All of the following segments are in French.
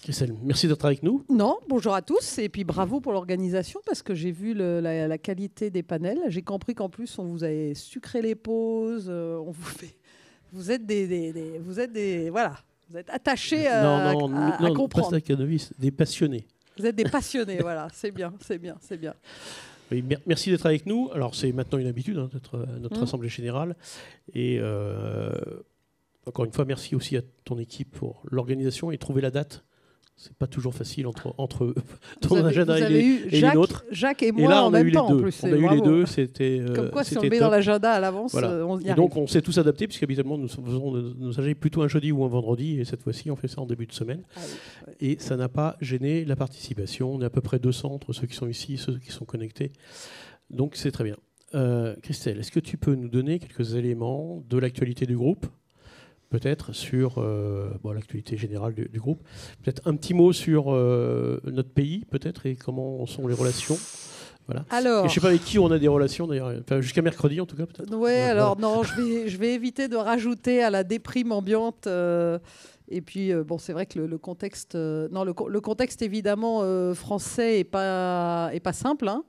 Christelle, merci d'être avec nous. Non, bonjour à tous et puis bravo pour l'organisation parce que j'ai vu la qualité des panels. J'ai compris qu'en plus on vous a sucré les pauses, on vous fait, vous êtes voilà, vous êtes attachés à comprendre. Pas des passionnés. Vous êtes des passionnés, voilà, c'est bien, c'est bien, c'est bien. Oui, merci d'être avec nous. Alors c'est maintenant une habitude d'être à notre assemblée générale et encore une fois merci aussi à ton équipe pour l'organisation et trouver la date. C'est pas toujours facile entre ton agenda et les nôtres. Jacques et moi en même temps. En plus, on a eu les deux. C'était comme quoi, si on le met dans l'agenda à l'avance, voilà. on y arrive. Et donc, on s'est tous adaptés, puisqu'habituellement, nous faisons nos agendas plutôt un jeudi ou un vendredi. Et cette fois-ci, on fait ça en début de semaine. Ah oui, ouais. Et ça n'a pas gêné la participation. On est à peu près 200 entre ceux qui sont ici et ceux qui sont connectés. Donc, c'est très bien. Christelle, est-ce que tu peux nous donner quelques éléments de l'actualité du groupe ? Peut-être sur l'actualité générale du groupe. Peut-être un petit mot sur notre pays, peut-être, et comment sont les relations. Voilà. Alors, je ne sais pas avec qui on a des relations, d'ailleurs, enfin, jusqu'à mercredi, en tout cas, peut-être. Oui, alors non, je vais éviter de rajouter à la déprime ambiante. Et puis, c'est vrai que le contexte, le contexte évidemment français est pas simple. Hein.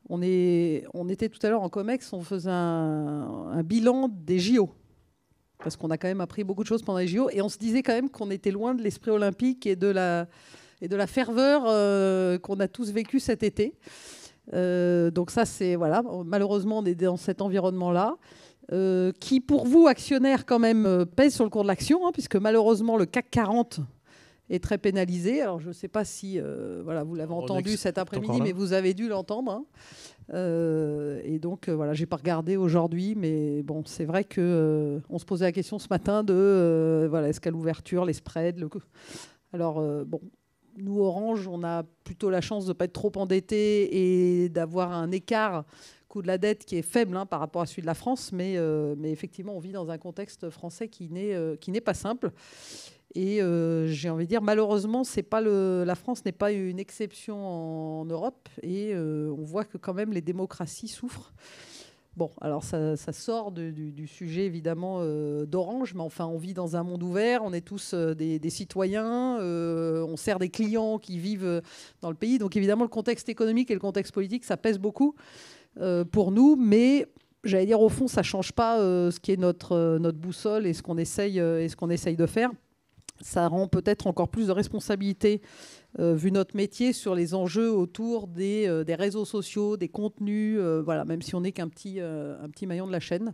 On était tout à l'heure en Comex, on faisait un bilan des JO. Parce qu'on a quand même appris beaucoup de choses pendant les JO. Et on se disait quand même qu'on était loin de l'esprit olympique et de la ferveur qu'on a tous vécu cet été. Donc ça, c'est... Voilà, malheureusement, on est dans cet environnement-là. Qui, pour vous, actionnaires, quand même, pèse sur le cours de l'action, hein, puisque malheureusement, le CAC 40 est très pénalisé. Alors, je ne sais pas si vous l'avez entendu cet après-midi, mais vous avez dû l'entendre. Hein. Et donc j'ai pas regardé aujourd'hui, mais bon, c'est vrai que on se posait la question ce matin de est-ce qu'à l'ouverture les spreads, alors nous Orange, on a plutôt la chance de pas être trop endetté et d'avoir un écart coût de la dette qui est faible par rapport à celui de la France, mais effectivement on vit dans un contexte français qui n'est pas simple. Et j'ai envie de dire, malheureusement, la France n'est pas une exception en Europe. Et on voit que quand même les démocraties souffrent. Bon, alors ça sort du sujet évidemment d'Orange, mais enfin on vit dans un monde ouvert, on est tous des citoyens, on sert des clients qui vivent dans le pays. Donc évidemment le contexte économique et le contexte politique, ça pèse beaucoup pour nous, mais... J'allais dire, au fond, ça ne change pas ce qui est notre boussole et ce qu'on essaye de faire. Ça rend peut-être encore plus de responsabilité, vu notre métier, sur les enjeux autour des réseaux sociaux, des contenus, même si on n'est qu'un petit maillon de la chaîne.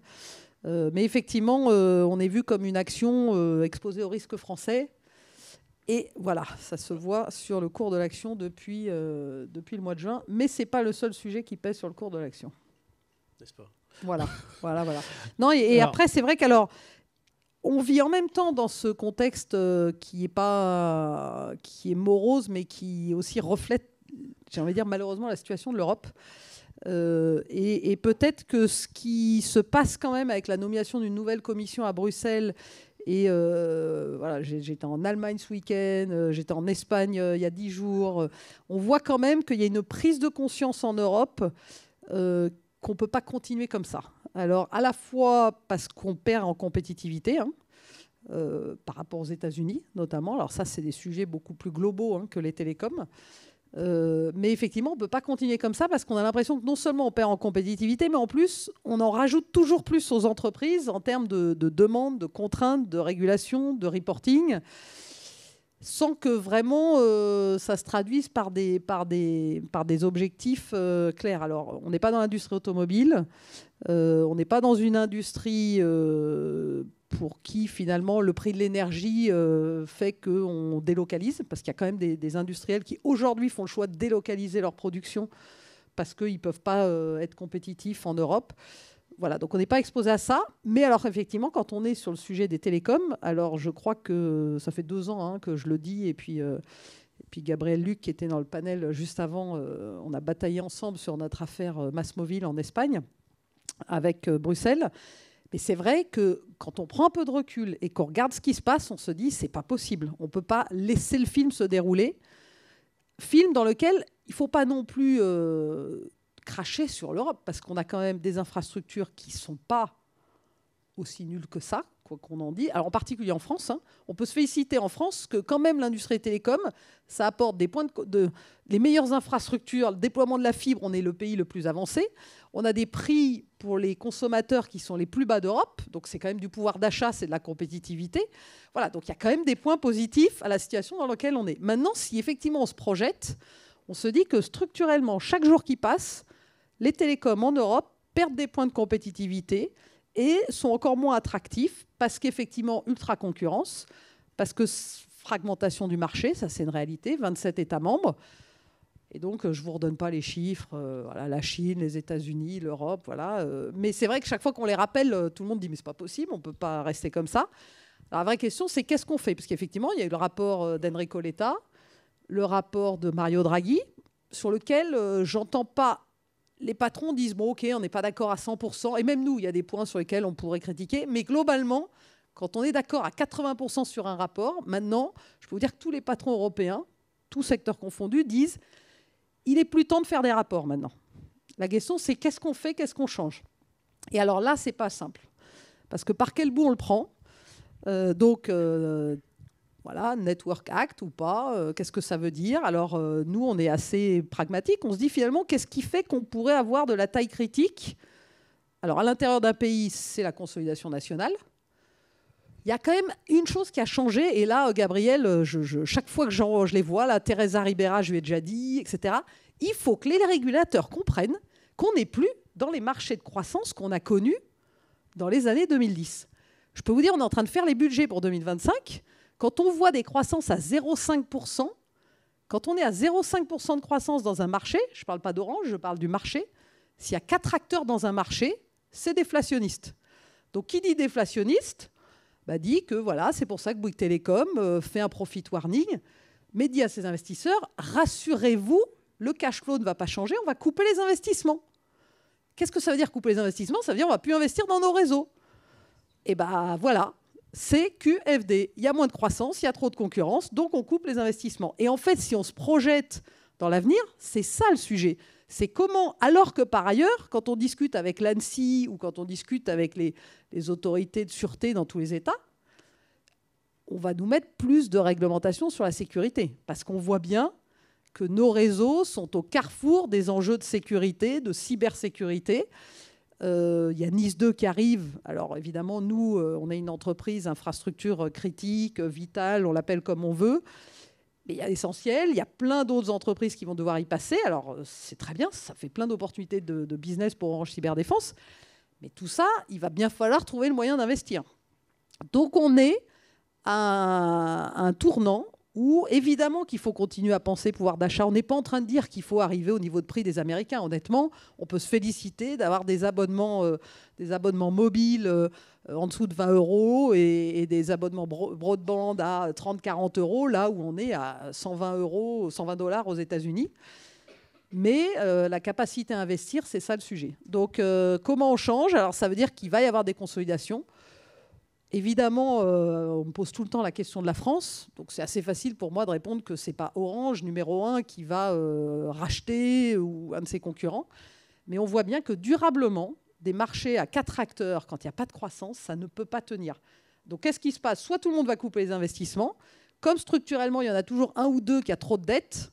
Mais effectivement, on est vu comme une action exposée au risque français. Et voilà, ça se voit sur le cours de l'action depuis le mois de juin. Mais ce n'est pas le seul sujet qui pèse sur le cours de l'action. N'est-ce pas ? Voilà. Non, et alors, après, c'est vrai qu'alors... On vit en même temps dans ce contexte qui est morose, mais qui aussi reflète, j'ai envie de dire, malheureusement, la situation de l'Europe. Et peut-être que ce qui se passe quand même avec la nomination d'une nouvelle commission à Bruxelles, et j'étais en Allemagne ce week-end, j'étais en Espagne il y a 10 jours, on voit quand même qu'il y a une prise de conscience en Europe qu'on ne peut pas continuer comme ça. Alors, à la fois parce qu'on perd en compétitivité, par rapport aux États-Unis, notamment. Alors ça, c'est des sujets beaucoup plus globaux que les télécoms. Mais effectivement, on ne peut pas continuer comme ça parce qu'on a l'impression que non seulement on perd en compétitivité, mais en plus, on en rajoute toujours plus aux entreprises en termes de demandes, de contraintes, de régulation, de reporting, sans que vraiment ça se traduise par des objectifs clairs. Alors, on n'est pas dans l'industrie automobile, on n'est pas dans une industrie pour qui, finalement, le prix de l'énergie fait qu'on délocalise, parce qu'il y a quand même des industriels qui, aujourd'hui, font le choix de délocaliser leur production parce qu'ils ne peuvent pas être compétitifs en Europe. Voilà, donc on n'est pas exposé à ça. Mais alors, effectivement, quand on est sur le sujet des télécoms, alors je crois que ça fait 2 ans que je le dis, et puis Gabriel Luc, qui était dans le panel juste avant, on a bataillé ensemble sur notre affaire MásMóvil en Espagne, avec Bruxelles. Mais c'est vrai que quand on prend un peu de recul et qu'on regarde ce qui se passe, on se dit c'est pas possible. On ne peut pas laisser le film se dérouler. Film dans lequel il ne faut pas non plus cracher sur l'Europe, parce qu'on a quand même des infrastructures qui ne sont pas aussi nulles que ça, quoi qu'on en dise. Alors en particulier en France, hein, on peut se féliciter en France que quand même l'industrie télécom, ça apporte des points les meilleures infrastructures, le déploiement de la fibre, on est le pays le plus avancé. On a des prix pour les consommateurs qui sont les plus bas d'Europe, donc c'est quand même du pouvoir d'achat, c'est de la compétitivité. Voilà, donc il y a quand même des points positifs à la situation dans laquelle on est. Maintenant, si effectivement on se projette, on se dit que structurellement, chaque jour qui passe, les télécoms en Europe perdent des points de compétitivité et sont encore moins attractifs parce qu'effectivement, ultra concurrence, parce que fragmentation du marché, ça c'est une réalité, 27 États membres. Et donc, je ne vous redonne pas les chiffres, voilà, la Chine, les États-Unis, l'Europe, voilà. Mais c'est vrai que chaque fois qu'on les rappelle, tout le monde dit « mais ce n'est pas possible, on ne peut pas rester comme ça ». Alors, la vraie question, c'est qu'est-ce qu'on fait? Parce qu'effectivement, il y a eu le rapport d'Enrico Letta, le rapport de Mario Draghi, sur lequel j'entends pas... Les patrons disent, bon, OK, on n'est pas d'accord à 100%, et même nous, il y a des points sur lesquels on pourrait critiquer, mais globalement, quand on est d'accord à 80% sur un rapport, maintenant, je peux vous dire que tous les patrons européens, tous secteurs confondus, disent, il est plus temps de faire des rapports maintenant. La question, c'est qu'est-ce qu'on fait, qu'est-ce qu'on change? Et alors là, c'est pas simple, parce que par quel bout on le prend? Voilà, Network Act ou pas, qu'est-ce que ça veut dire? Alors, nous, on est assez pragmatique. On se dit finalement, qu'est-ce qui fait qu'on pourrait avoir de la taille critique? Alors, à l'intérieur d'un pays, c'est la consolidation nationale. Il y a quand même une chose qui a changé. Et là, Gabriel, chaque fois que je les vois, là, Teresa Ribera, je lui ai déjà dit, etc. Il faut que les régulateurs comprennent qu'on n'est plus dans les marchés de croissance qu'on a connus dans les années 2010. Je peux vous dire, on est en train de faire les budgets pour 2025. Quand on voit des croissances à 0,5%, quand on est à 0,5% de croissance dans un marché, je ne parle pas d'Orange, je parle du marché, s'il y a 4 acteurs dans un marché, c'est déflationniste. Donc qui dit déflationniste dit que voilà, c'est pour ça que Bouygues Telecom fait un profit warning, mais dit à ses investisseurs, rassurez-vous, le cash flow ne va pas changer, on va couper les investissements. Qu'est-ce que ça veut dire couper les investissements? Ça veut dire qu'on ne va plus investir dans nos réseaux. Et voilà. C'est QFD. Il y a moins de croissance, il y a trop de concurrence, donc on coupe les investissements. Et en fait, si on se projette dans l'avenir, c'est ça le sujet. C'est comment, alors que par ailleurs, quand on discute avec l'ANSSI ou quand on discute avec les autorités de sûreté dans tous les États, on va nous mettre plus de réglementation sur la sécurité. Parce qu'on voit bien que nos réseaux sont au carrefour des enjeux de sécurité, de cybersécurité. Il y a Nice 2 qui arrive. Alors évidemment, nous, on est une entreprise, infrastructure critique, vitale, on l'appelle comme on veut. Mais il y a l'essentiel, il y a plein d'autres entreprises qui vont devoir y passer. Alors c'est très bien, ça fait plein d'opportunités de business pour Orange Cyberdéfense. Mais tout ça, il va bien falloir trouver le moyen d'investir. Donc on est à un tournant où évidemment qu'il faut continuer à penser pouvoir d'achat. On n'est pas en train de dire qu'il faut arriver au niveau de prix des Américains. Honnêtement, on peut se féliciter d'avoir des abonnements mobiles en dessous de 20 € et des abonnements broadband à 30-40 €, là où on est à 120 €, 120 $ aux États-Unis. Mais la capacité à investir, c'est ça le sujet. Donc comment on change? Alors ça veut dire qu'il va y avoir des consolidations. Évidemment, on me pose tout le temps la question de la France. Donc, c'est assez facile pour moi de répondre que ce n'est pas Orange, numéro 1, qui va racheter ou un de ses concurrents. Mais on voit bien que durablement, des marchés à 4 acteurs, quand il n'y a pas de croissance, ça ne peut pas tenir. Donc, qu'est-ce qui se passe? Soit tout le monde va couper les investissements. Comme structurellement, il y en a toujours un ou deux qui a trop de dettes,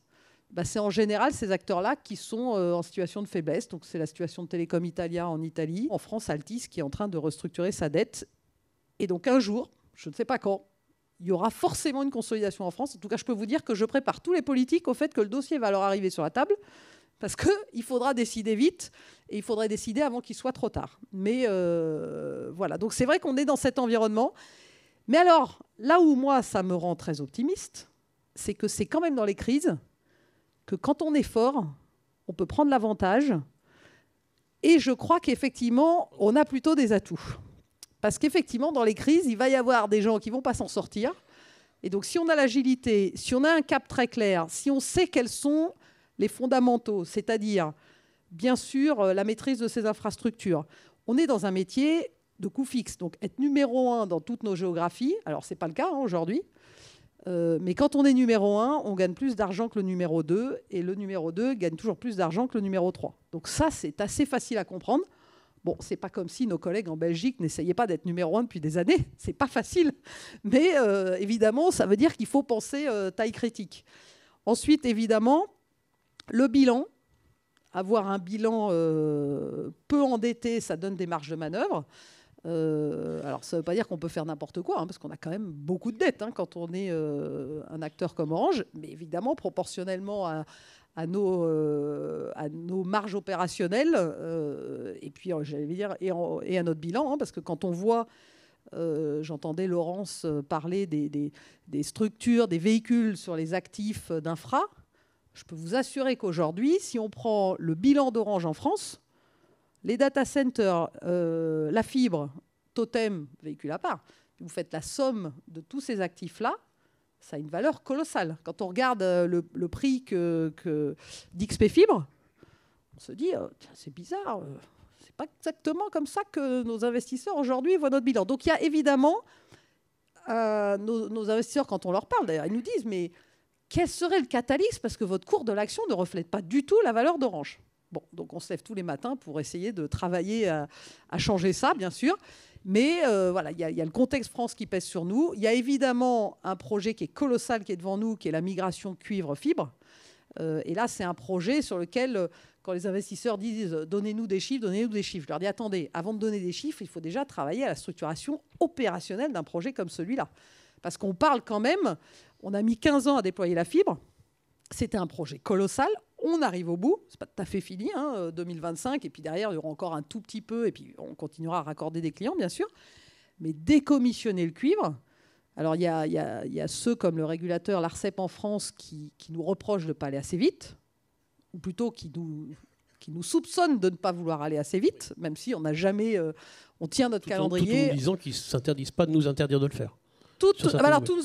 c'est en général ces acteurs-là qui sont en situation de faiblesse. Donc, c'est la situation de Telecom Italia en Italie. En France, Altice qui est en train de restructurer sa dette. Et donc un jour, je ne sais pas quand, il y aura forcément une consolidation en France. En tout cas, je peux vous dire que je prépare tous les politiques au fait que le dossier va leur arriver sur la table, parce qu'il faudra décider vite, et il faudrait décider avant qu'il soit trop tard. Mais voilà, donc c'est vrai qu'on est dans cet environnement. Mais alors, là où moi, ça me rend très optimiste, c'est que c'est quand même dans les crises que quand on est fort, on peut prendre l'avantage. Et je crois qu'effectivement, on a plutôt des atouts. Parce qu'effectivement, dans les crises, il va y avoir des gens qui ne vont pas s'en sortir. Et donc, si on a l'agilité, si on a un cap très clair, si on sait quels sont les fondamentaux, c'est-à-dire, bien sûr, la maîtrise de ces infrastructures, on est dans un métier de coût fixe. Donc, être numéro 1 dans toutes nos géographies, alors ce n'est pas le cas aujourd'hui, mais quand on est numéro 1, on gagne plus d'argent que le numéro 2, et le numéro 2 gagne toujours plus d'argent que le numéro 3. Donc ça, c'est assez facile à comprendre. Bon, c'est pas comme si nos collègues en Belgique n'essayaient pas d'être numéro 1 depuis des années. C'est pas facile. Mais évidemment, ça veut dire qu'il faut penser taille critique. Ensuite, évidemment, le bilan. Avoir un bilan peu endetté, ça donne des marges de manœuvre. Alors, ça ne veut pas dire qu'on peut faire n'importe quoi, parce qu'on a quand même beaucoup de dettes quand on est un acteur comme Orange. Mais évidemment, proportionnellement à nos marges opérationnelles, et puis, j'allais dire, et à notre bilan, parce que quand on voit, j'entendais Laurence parler des structures, des véhicules sur les actifs d'infra. Je peux vous assurer qu'aujourd'hui, si on prend le bilan d'Orange en France, les data centers, la fibre, Totem, véhicule à part, vous faites la somme de tous ces actifs-là, ça a une valeur colossale. Quand on regarde le prix d'XP Fibre, on se dit, c'est bizarre, c'est pas exactement comme ça que nos investisseurs aujourd'hui voient notre bilan. Donc il y a évidemment nos investisseurs, quand on leur parle, d'ailleurs, ils nous disent, mais quel serait le catalyse? Parce que votre cours de l'action ne reflète pas du tout la valeur d'Orange. Bon, donc on se lève tous les matins pour essayer de travailler à changer ça, bien sûr. Mais voilà, il y a le contexte France qui pèse sur nous. Il y a évidemment un projet qui est colossal qui est devant nous, qui est la migration cuivre-fibre. Et là, c'est un projet sur lequel, quand les investisseurs disent « donnez-nous des chiffres », je leur dis « attendez, avant de donner des chiffres, il faut déjà travailler à la structuration opérationnelle d'un projet comme celui-là ». Parce qu'on parle quand même, on a mis 15 ans à déployer la fibre, c'était un projet colossal, on arrive au bout, c'est pas tout à fait fini, 2025, et puis derrière, il y aura encore un tout petit peu, et puis on continuera à raccorder des clients, bien sûr, mais décommissionner le cuivre, alors il y a ceux comme le régulateur, l'ARCEP en France, qui nous reprochent de ne pas aller assez vite, ou plutôt qui nous soupçonnent de ne pas vouloir aller assez vite, même si on n'a jamais... on tient notre calendrier. Tout en disant qu'ils ne s'interdisent pas de nous interdire de le faire. Tout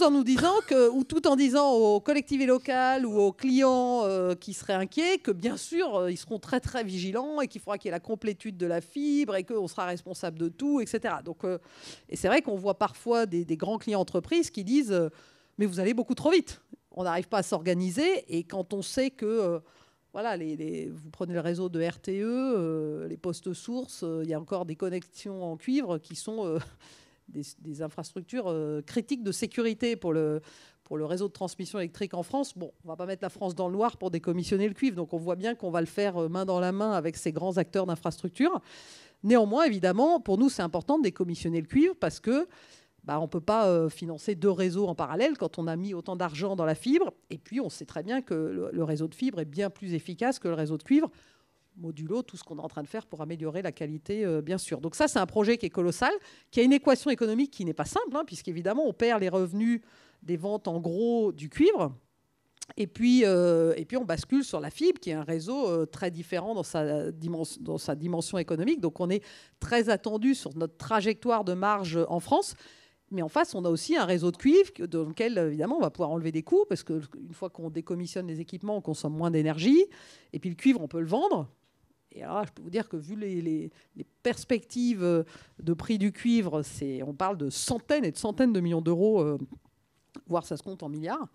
en nous disant ou tout en disant aux collectivités locales ou aux clients qui seraient inquiets que bien sûr ils seront très très vigilants et qu'il faudra qu'il y ait la complétude de la fibre et qu'on sera responsable de tout, etc. Donc, et c'est vrai qu'on voit parfois des grands clients entreprises qui disent mais vous allez beaucoup trop vite, on n'arrive pas à s'organiser. Et quand on sait que voilà, vous prenez le réseau de RTE, les postes sources, il y a encore des connexions en cuivre qui sont des infrastructures critiques de sécurité pour le réseau de transmission électrique en France. Bon, on ne va pas mettre la France dans le noir pour décommissionner le cuivre, donc on voit bien qu'on va le faire main dans la main avec ces grands acteurs d'infrastructure. Néanmoins, évidemment, pour nous, c'est important de décommissionner le cuivre parce que on ne peut pas financer 2 réseaux en parallèle quand on a mis autant d'argent dans la fibre. Et puis, on sait très bien que le réseau de fibre est bien plus efficace que le réseau de cuivre, modulo tout ce qu'on est en train de faire pour améliorer la qualité, bien sûr. Donc ça, c'est un projet qui est colossal, qui a une équation économique qui n'est pas simple, puisqu'évidemment, on perd les revenus des ventes en gros du cuivre. Et puis on bascule sur la fibre, qui est un réseau très différent dans sa dimension économique. Donc on est très attendu sur notre trajectoire de marge en France. Mais en face, on a aussi un réseau de cuivre dans lequel, évidemment, on va pouvoir enlever des coûts, parce qu'une fois qu'on décommissionne les équipements, on consomme moins d'énergie. Et puis le cuivre, on peut le vendre. Et alors là, je peux vous dire que vu les perspectives de prix du cuivre, on parle de centaines et de centaines de millions d'euros, voire ça se compte en milliards.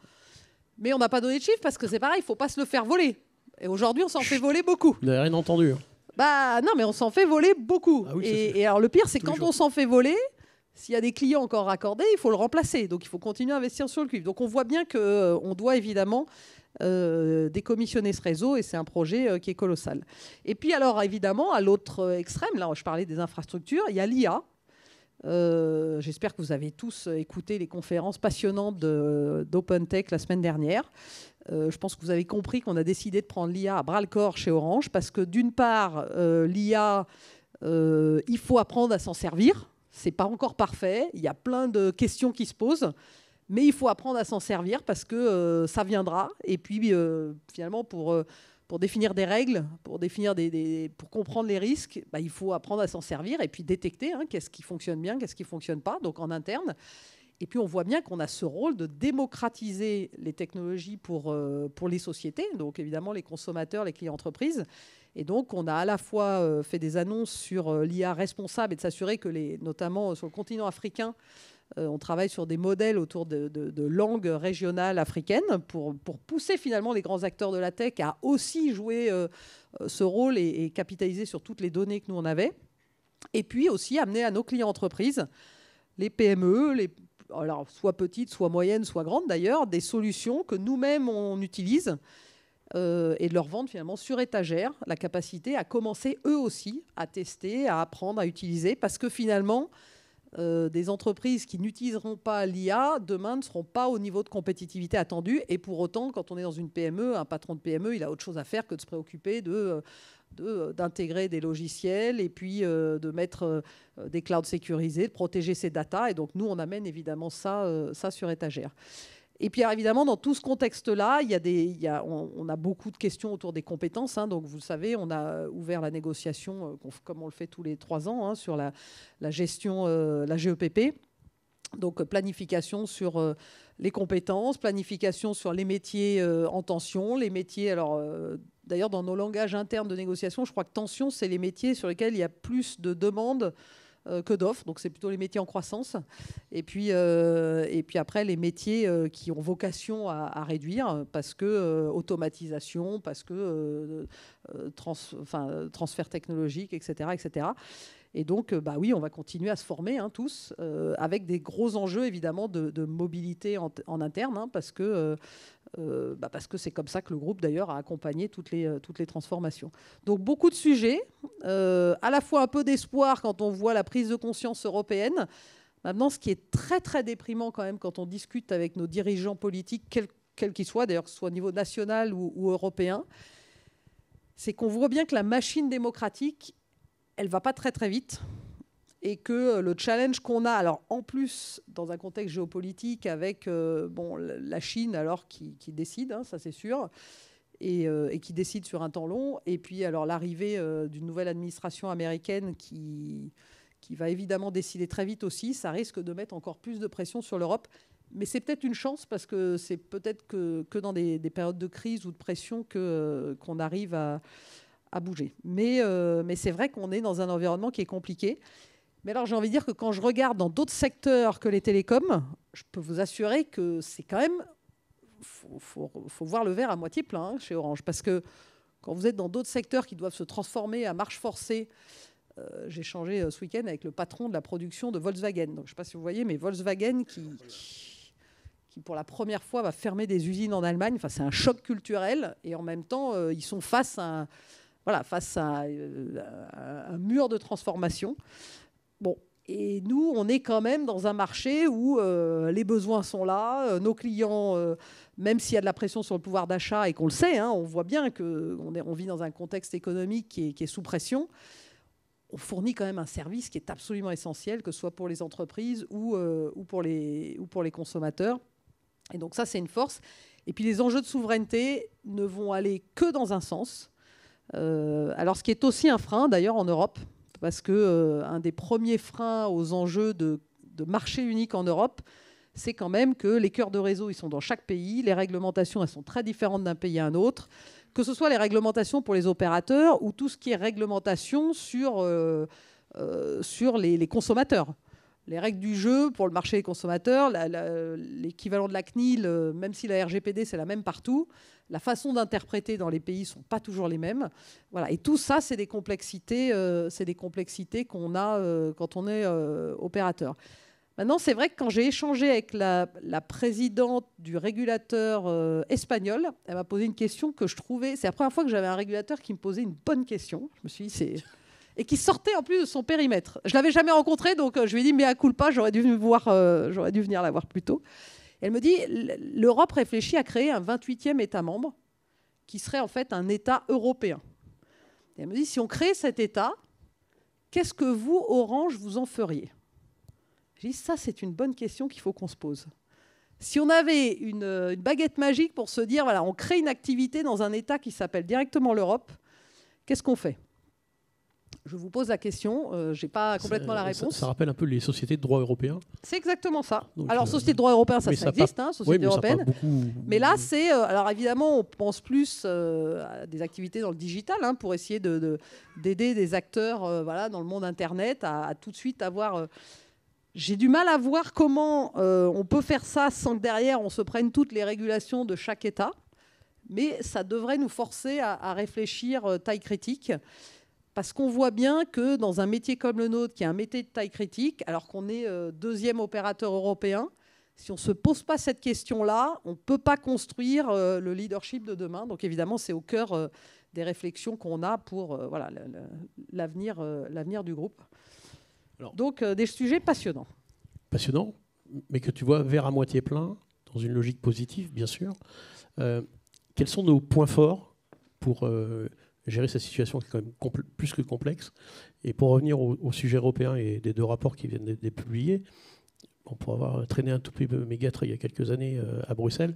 Mais on n'a pas donné de chiffres parce que c'est pareil, il ne faut pas se le faire voler. Et aujourd'hui, on s'en fait voler beaucoup. Vous n'avez rien entendu. Non, mais on s'en fait voler beaucoup. Ah oui, et alors le pire, c'est quand on s'en fait voler, s'il y a des clients encore raccordés, il faut le remplacer. Donc il faut continuer à investir sur le cuivre. Donc on voit bien qu'on doit évidemment décommissionner ce réseau, et c'est un projet qui est colossal. Et puis alors évidemment, à l'autre extrême, là je parlais des infrastructures, il y a l'IA. J'espère que vous avez tous écouté les conférences passionnantes d'OpenTech la semaine dernière. Je pense que vous avez compris qu'on a décidé de prendre l'IA à bras-le-corps chez Orange, parce que d'une part, l'IA, il faut apprendre à s'en servir. C'est pas encore parfait. Il y a plein de questions qui se posent. Mais il faut apprendre à s'en servir parce que ça viendra. Et puis, finalement, pour définir des règles, pour comprendre les risques, il faut apprendre à s'en servir et puis détecter qu'est-ce qui fonctionne bien, qu'est-ce qui ne fonctionne pas, donc en interne. Et puis, on voit bien qu'on a ce rôle de démocratiser les technologies pour les sociétés, donc évidemment les consommateurs, les clients entreprises. Et donc, on a à la fois fait des annonces sur l'IA responsable et de s'assurer que, notamment sur le continent africain, on travaille sur des modèles autour de langues régionales africaines pour pousser finalement les grands acteurs de la tech à aussi jouer ce rôle et capitaliser sur toutes les données que nous on avait. Et puis aussi amener à nos clients entreprises, les PME, alors, soit petites, soit moyennes, soit grandes d'ailleurs, des solutions que nous-mêmes on utilise et de leur vendre finalement sur étagère la capacité à commencer eux aussi à tester, à apprendre, à utiliser, parce que finalement, des entreprises qui n'utiliseront pas l'IA, demain ne seront pas au niveau de compétitivité attendu. Et pour autant, quand on est dans une PME, un patron de PME, il a autre chose à faire que de se préoccuper d'intégrer des logiciels et puis de mettre des clouds sécurisés, de protéger ses datas. Et donc, nous, on amène évidemment ça sur étagère. Et puis, évidemment, dans tout ce contexte-là, on a beaucoup de questions autour des compétences. Donc, vous le savez, on a ouvert la négociation, comme on le fait tous les 3 ans, sur la gestion, la GEPP. Donc, planification sur les compétences, planification sur les métiers en tension, les métiers... D'ailleurs, dans nos langages internes de négociation, je crois que tension, c'est les métiers sur lesquels il y a plus de demandes que d'offres. Donc, c'est plutôt les métiers en croissance. Et puis après, les métiers qui ont vocation à réduire parce que automatisation, parce que transfert technologique, etc., etc. Et donc, oui, on va continuer à se former tous, avec des gros enjeux, évidemment, de mobilité en interne, parce que c'est comme ça que le groupe, d'ailleurs, a accompagné toutes les transformations. Donc, beaucoup de sujets, à la fois un peu d'espoir quand on voit la prise de conscience européenne. Maintenant, ce qui est très, très déprimant quand même quand on discute avec nos dirigeants politiques, quels qu'ils soient, d'ailleurs, que ce soit au niveau national ou européen, c'est qu'on voit bien que la machine démocratique, elle ne va pas très, très vite. Et que le challenge qu'on a, alors en plus, dans un contexte géopolitique avec la Chine, alors qui décide, ça c'est sûr, et qui décide sur un temps long, et puis alors l'arrivée d'une nouvelle administration américaine qui va évidemment décider très vite aussi, ça risque de mettre encore plus de pression sur l'Europe. Mais c'est peut-être une chance, parce que c'est peut-être que dans des périodes de crise ou de pression qu'on arrive à bouger. Mais c'est vrai qu'on est dans un environnement qui est compliqué. Mais alors, j'ai envie de dire que quand je regarde dans d'autres secteurs que les télécoms, je peux vous assurer que c'est quand même... faut voir le verre à moitié plein chez Orange. Parce que quand vous êtes dans d'autres secteurs qui doivent se transformer à marche forcée, j'ai échangé ce week-end avec le patron de la production de Volkswagen. Donc, je ne sais pas si vous voyez, mais Volkswagen qui pour la première fois, va fermer des usines en Allemagne. Enfin, c'est un choc culturel. Et en même temps, ils sont face à un mur de transformation. Bon, et nous, on est quand même dans un marché où les besoins sont là. Nos clients, même s'il y a de la pression sur le pouvoir d'achat et qu'on le sait, on voit bien qu'on vit dans un contexte économique qui est sous pression. On fournit quand même un service qui est absolument essentiel, que ce soit pour les entreprises ou pour les consommateurs. Et donc ça, c'est une force. Et puis les enjeux de souveraineté ne vont aller que dans un sens. Alors ce qui est aussi un frein, d'ailleurs, en Europe, parce qu'un des premiers freins aux enjeux de marché unique en Europe, c'est quand même que les cœurs de réseau, ils sont dans chaque pays. Les réglementations, elles sont très différentes d'un pays à un autre. Que ce soit les réglementations pour les opérateurs ou tout ce qui est réglementation sur les consommateurs. Les règles du jeu pour le marché des consommateurs, l'équivalent de la CNIL, même si la RGPD, c'est la même partout, la façon d'interpréter dans les pays ne sont pas toujours les mêmes. Voilà. Et tout ça, c'est des complexités qu'on a quand on est opérateur. Maintenant, c'est vrai que quand j'ai échangé avec la présidente du régulateur espagnol, elle m'a posé une question que je trouvais... C'est la première fois que j'avais un régulateur qui me posait une bonne question. Je me suis dit, et qui sortait en plus de son périmètre. Je ne l'avais jamais rencontré, donc je lui ai dit, mea culpa, j'aurais dû venir la voir plus tôt. Elle me dit, l'Europe réfléchit à créer un 28e État membre qui serait en fait un État européen. Et elle me dit, si on crée cet État, qu'est-ce que vous, Orange, vous en feriez ? J'ai dit, ça, c'est une bonne question qu'il faut qu'on se pose. Si on avait une baguette magique pour se dire, voilà, on crée une activité dans un État qui s'appelle directement l'Europe, qu'est-ce qu'on fait ? Je vous pose la question, je n'ai pas complètement la réponse. Ça rappelle un peu les sociétés de droit européen. C'est exactement ça. Donc, alors, société de droit européen, ça existe, société européenne. Mais là, c'est... alors, évidemment, on pense plus à des activités dans le digital pour essayer d'aider des acteurs dans le monde Internet à tout de suite avoir... J'ai du mal à voir comment on peut faire ça sans que derrière, on se prenne toutes les régulations de chaque État. Mais ça devrait nous forcer à réfléchir taille critique. parce qu'on voit bien que dans un métier comme le nôtre, qui est un métier de taille critique, alors qu'on est deuxième opérateur européen, si on ne se pose pas cette question-là, on ne peut pas construire le leadership de demain. Donc évidemment, c'est au cœur des réflexions qu'on a pour l'avenir du groupe. Alors, donc des sujets passionnants. Passionnants, mais que tu vois verre à moitié plein, dans une logique positive, bien sûr. Quels sont nos points forts pour gérer cette situation qui est quand même plus que complexe? Et pour revenir au sujet européen et des 2 rapports qui viennent d'être publiés, on pourrait avoir traîné un tout petit peu médiatre il y a quelques années à Bruxelles.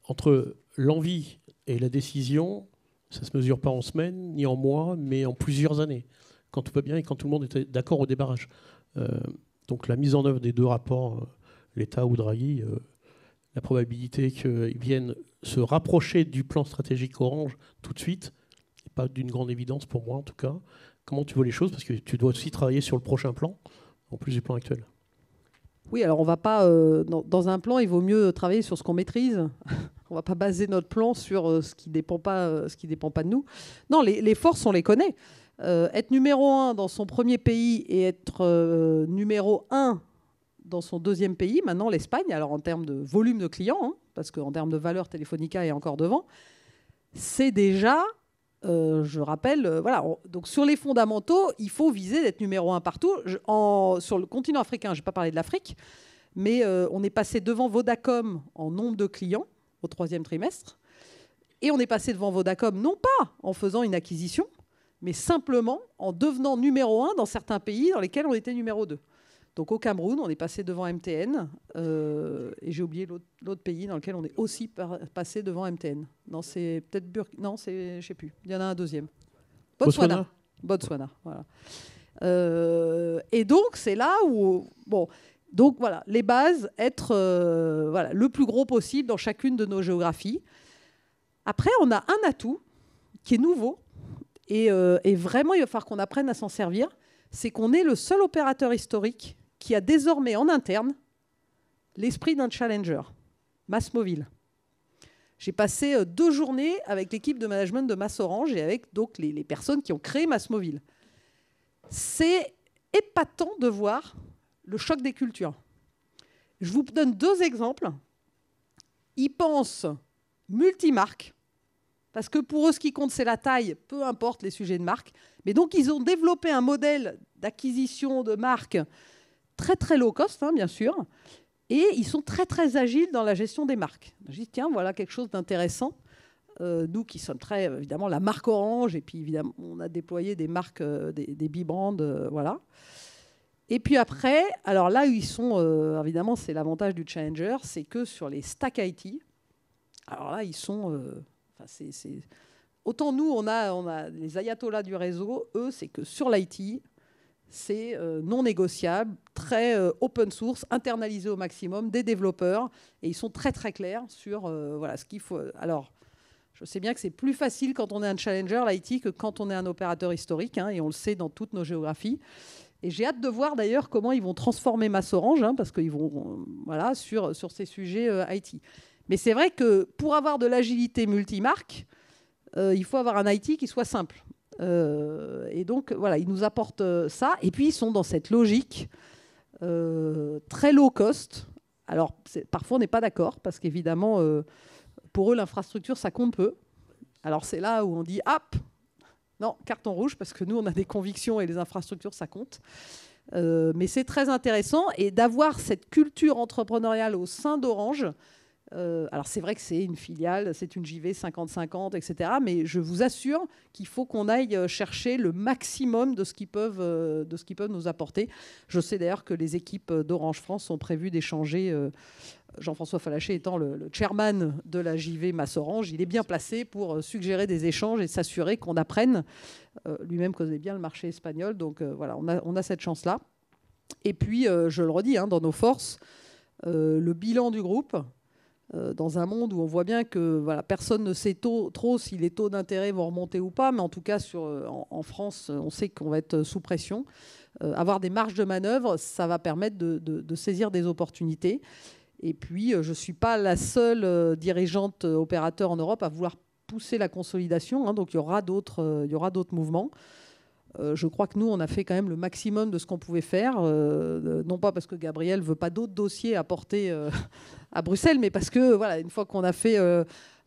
Entre l'envie et la décision, ça ne se mesure pas en semaines ni en mois, mais en plusieurs années, quand tout va bien et quand tout le monde était d'accord au débarrage. Donc la mise en œuvre des 2 rapports, l'État ou Draghi, la probabilité qu'ils viennent se rapprocher du plan stratégique Orange tout de suite, n'est pas d'une grande évidence pour moi en tout cas. Comment tu vois les choses? Parce que tu dois aussi travailler sur le prochain plan, en plus du plan actuel. Oui, alors on va pas dans un plan, il vaut mieux travailler sur ce qu'on maîtrise. On va pas baser notre plan sur ce qui dépend pas de nous. Non, les forces, on les connaît. Être numéro 1 dans son premier pays et être numéro 1 dans son deuxième pays, maintenant l'Espagne, alors en termes de volume de clients, hein, parce qu'en termes de valeur, Telefónica est encore devant, c'est déjà, je rappelle, voilà. Donc sur les fondamentaux, il faut viser d'être numéro 1 partout. Sur le continent africain, je n'ai pas parlé de l'Afrique, mais on est passé devant Vodacom en nombre de clients au 3e trimestre, et on est passé devant Vodacom non pas en faisant une acquisition, mais simplement en devenant numéro 1 dans certains pays dans lesquels on était numéro 2. Donc au Cameroun, on est passé devant MTN, et j'ai oublié l'autre pays dans lequel on est aussi passé devant MTN. Non, c'est peut-être non, je ne sais plus. Il y en a un deuxième. Botswana, voilà. Et donc c'est là où donc voilà, les bases, être le plus gros possible dans chacune de nos géographies. Après, on a un atout qui est nouveau et vraiment il va falloir qu'on apprenne à s'en servir. C'est qu'on est le seul opérateur historique qui a désormais en interne l'esprit d'un challenger, MásMóvil. J'ai passé 2 journées avec l'équipe de management de MasOrange et avec donc les personnes qui ont créé MásMóvil. C'est épatant de voir le choc des cultures. Je vous donne 2 exemples. Ils pensent multimarque, parce que pour eux, ce qui compte, c'est la taille, peu importe les sujets de marque. Mais donc, ils ont développé un modèle d'acquisition de marque très, très low cost, hein, bien sûr. Et ils sont très, très agiles dans la gestion des marques. Je dis, tiens, voilà quelque chose d'intéressant. Nous qui sommes très, évidemment, la marque Orange. Et puis, évidemment, on a déployé des marques, des B-brands, voilà. Et puis après, alors là où ils sont, évidemment, c'est l'avantage du challenger, c'est que sur les stacks IT, alors là, ils sont... Autant nous, on a les ayatollahs du réseau, eux, c'est que sur l'IT, c'est non négociable, très open source, internalisé au maximum, des développeurs, et ils sont très très clairs sur ce qu'il faut. Alors, je sais bien que c'est plus facile quand on est un challenger, l'IT, que quand on est un opérateur historique, hein, et on le sait dans toutes nos géographies. Et j'ai hâte de voir d'ailleurs comment ils vont transformer MasOrange, hein, parce qu'ils vont sur ces sujets IT. Mais c'est vrai que pour avoir de l'agilité multimarque, il faut avoir un IT qui soit simple. Et donc, voilà, ils nous apportent ça. Et puis, ils sont dans cette logique très low cost. Alors, parfois, on n'est pas d'accord, parce qu'évidemment, pour eux, l'infrastructure, ça compte peu. Alors, c'est là où on dit, hop, non, carton rouge, parce que nous, on a des convictions et les infrastructures, ça compte. Mais c'est très intéressant. Et d'avoir cette culture entrepreneuriale au sein d'Orange... alors c'est vrai que c'est une filiale, c'est une JV 50-50, etc. Mais je vous assure qu'il faut qu'on aille chercher le maximum de ce qu'ils peuvent nous apporter. Je sais d'ailleurs que les équipes d'Orange France ont prévu d'échanger. Jean-François Fallacher étant le chairman de la JV MasOrange, il est bien placé pour suggérer des échanges et s'assurer qu'on apprenne. Lui-même connaît bien le marché espagnol, donc voilà, on a cette chance-là. Et puis, je le redis, hein, dans nos forces, le bilan du groupe. Dans un monde où on voit bien que personne ne sait trop si les taux d'intérêt vont remonter ou pas, mais en tout cas en France, on sait qu'on va être sous pression. Avoir des marges de manœuvre, ça va permettre de saisir des opportunités. Et puis, je ne suis pas la seule dirigeante opérateur en Europe à vouloir pousser la consolidation, hein, donc il y aura d'autres mouvements. Je crois que nous, on a fait quand même le maximum de ce qu'on pouvait faire, non pas parce que Gabriel ne veut pas d'autres dossiers à porter à Bruxelles, mais parce que, voilà, une fois qu'on a fait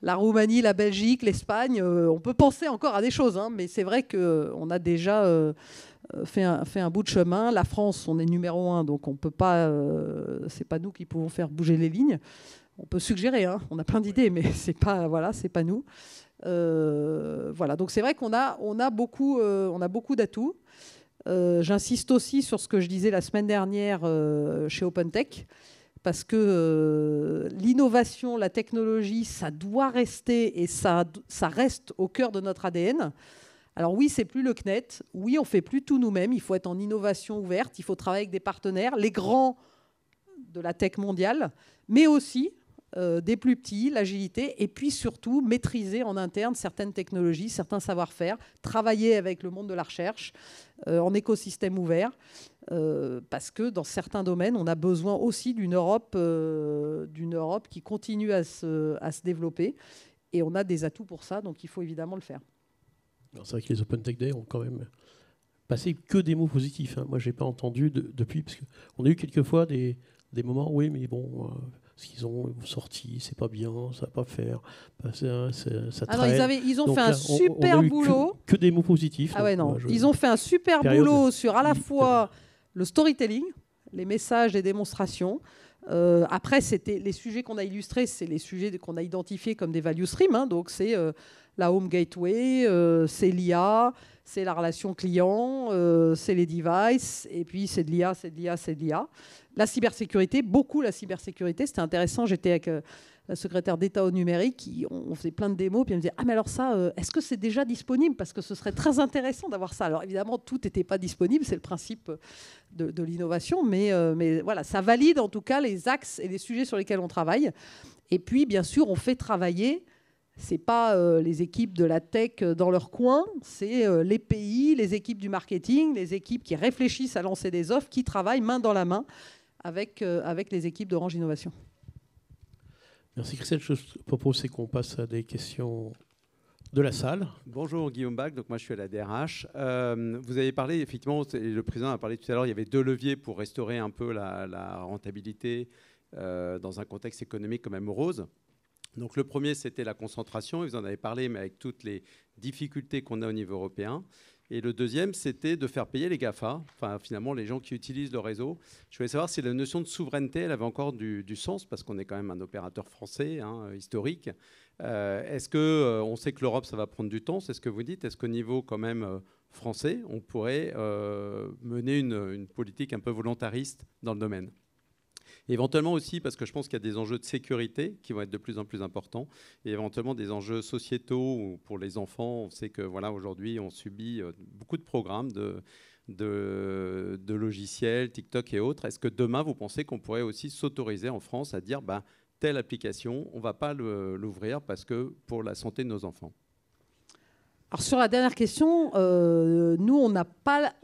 la Roumanie, la Belgique, l'Espagne, on peut penser encore à des choses, hein, mais c'est vrai qu'on a déjà fait un bout de chemin. La France, on est numéro 1, donc on peut pas, c'est pas nous qui pouvons faire bouger les lignes. On peut suggérer, hein, on a plein d'idées, mais c'est pas nous. Voilà, donc c'est vrai qu'on a beaucoup d'atouts. J'insiste aussi sur ce que je disais la semaine dernière chez OpenTech, parce que l'innovation, la technologie, ça doit rester et ça reste au cœur de notre ADN. Alors oui, c'est plus le CNET, oui, on fait plus tout nous-mêmes, il faut être en innovation ouverte, il faut travailler avec des partenaires, les grands de la tech mondiale, mais aussi des plus petits, l'agilité, et puis surtout maîtriser en interne certaines technologies, certains savoir-faire, travailler avec le monde de la recherche en écosystème ouvert, parce que dans certains domaines, on a besoin aussi d'une Europe qui continue à se développer, et on a des atouts pour ça, donc il faut évidemment le faire. C'est vrai que les Open Tech Day ont quand même passé que des mots positifs. Hein. Moi, je n'ai pas entendu depuis, parce qu'on a eu quelquefois des moments, oui, mais bon... ce qu'ils ont sorti, c'est pas bien, ça va pas faire. Ça traîne. Ils ont fait un super boulot. Que des mots positifs. Ah ouais, non. Ils ont fait un super boulot sur à la fois le storytelling, les messages, les démonstrations. Après, c'était les sujets qu'on a illustrés, c'est les sujets qu'on a identifiés comme des value streams. Hein, donc, c'est la Home Gateway, c'est l'IA, c'est la relation client, c'est les devices, et puis c'est de l'IA, c'est de l'IA, c'est de l'IA. La cybersécurité, beaucoup la cybersécurité. C'était intéressant. J'étais avec la secrétaire d'État au numérique. On faisait plein de démos. Puis elle me disait, ah mais alors ça, est-ce que c'est déjà disponible? Parce que ce serait très intéressant d'avoir ça. Alors évidemment, tout n'était pas disponible. C'est le principe de l'innovation. Mais voilà, ça valide en tout cas les axes et les sujets sur lesquels on travaille. Et puis, bien sûr, on fait travailler... C'est pas les équipes de la tech dans leur coin, c'est les pays, les équipes du marketing, les équipes qui réfléchissent à lancer des offres, qui travaillent main dans la main avec les équipes d'Orange Innovation. Merci Christelle. Je propose qu'on passe à des questions de la salle. Bonjour Guillaume Bach, donc moi je suis à la DRH. Vous avez parlé, effectivement, le président a parlé tout à l'heure, il y avait 2 leviers pour restaurer un peu la rentabilité dans un contexte économique quand même morose. Donc le premier, c'était la concentration, et vous en avez parlé, mais avec toutes les difficultés qu'on a au niveau européen. Et le deuxième, c'était de faire payer les GAFA, enfin finalement les gens qui utilisent le réseau. Je voulais savoir si la notion de souveraineté, elle avait encore du sens, parce qu'on est quand même un opérateur français, hein, historique. Est-ce qu'on sait que l'Europe, ça va prendre du temps, c'est ce que vous dites. Est-ce qu'au niveau quand même français, on pourrait mener une politique un peu volontariste dans le domaine ? Et éventuellement aussi, parce que je pense qu'il y a des enjeux de sécurité qui vont être de plus en plus importants, et éventuellement des enjeux sociétaux ou pour les enfants. On sait que voilà, aujourd'hui, on subit beaucoup de programmes de logiciels, TikTok et autres. Est-ce que demain, vous pensez qu'on pourrait aussi s'autoriser en France à dire telle application, on ne va pas l'ouvrir parce que pour la santé de nos enfants? Alors sur la dernière question, nous, on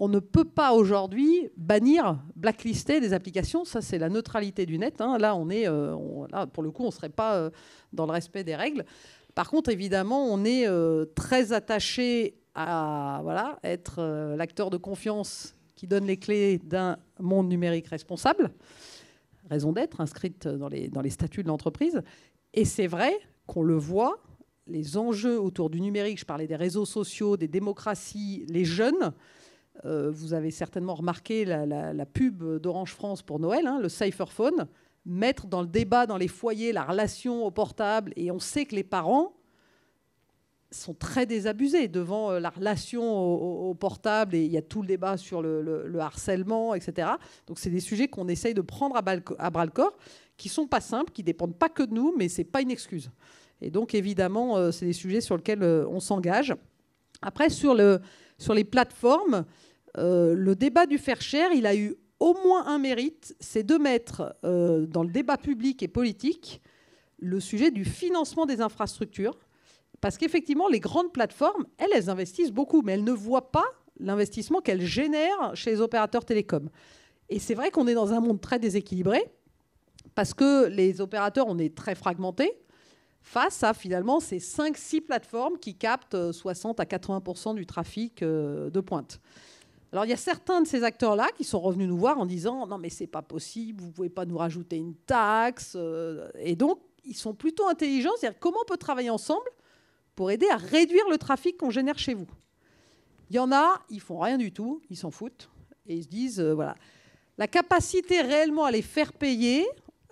ne peut pas aujourd'hui bannir, blacklister des applications. Ça, c'est la neutralité du net. Hein. Là, là, pour le coup, on ne serait pas dans le respect des règles. Par contre, évidemment, on est très attaché à être l'acteur de confiance qui donne les clés d'un monde numérique responsable. Raison d'être, inscrite dans les statuts de l'entreprise. Et c'est vrai qu'on le voit, les enjeux autour du numérique, je parlais des réseaux sociaux, des démocraties, les jeunes. Vous avez certainement remarqué la pub d'Orange France pour Noël, hein, le Cypherphone, mettre dans le débat, dans les foyers, la relation au portable. Et on sait que les parents sont très désabusés devant la relation au portable. Et il y a tout le débat sur le harcèlement, etc. Donc c'est des sujets qu'on essaye de prendre à bras-le-corps, qui ne sont pas simples, qui ne dépendent pas que de nous, mais ce n'est pas une excuse. Et donc, évidemment, c'est des sujets sur lesquels on s'engage. Après, sur les plateformes, le débat du fair share, il a eu au moins un mérite, c'est de mettre dans le débat public et politique le sujet du financement des infrastructures. Parce qu'effectivement, les grandes plateformes, elles investissent beaucoup, mais elles ne voient pas l'investissement qu'elles génèrent chez les opérateurs télécoms. Et c'est vrai qu'on est dans un monde très déséquilibré, parce que les opérateurs, on est très fragmentés. face à finalement ces 5-6 plateformes qui captent 60 à 80% du trafic de pointe. Alors il y a certains de ces acteurs-là qui sont revenus nous voir en disant « Non mais c'est pas possible, vous ne pouvez pas nous rajouter une taxe ». Et donc ils sont plutôt intelligents, c'est-à-dire comment on peut travailler ensemble pour aider à réduire le trafic qu'on génère chez vous. Il y en a, ils font rien du tout, ils s'en foutent et ils se disent voilà. La capacité réellement à les faire payer.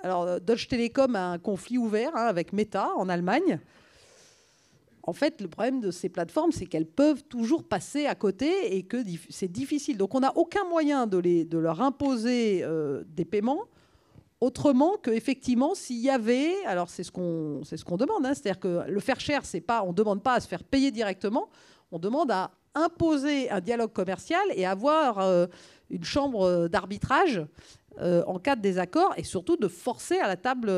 Alors Deutsche Telekom a un conflit ouvert avec Meta en Allemagne. En fait, le problème de ces plateformes, c'est qu'elles peuvent toujours passer à côté et que c'est difficile. Donc on n'a aucun moyen de leur imposer des paiements. Autrement qu'effectivement, s'il y avait, alors c'est ce qu'on demande, c'est-à-dire que le faire cher, c'est pas, on ne demande pas à se faire payer directement, on demande à imposer un dialogue commercial et avoir une chambre d'arbitrage en cas de désaccord et surtout de forcer à la table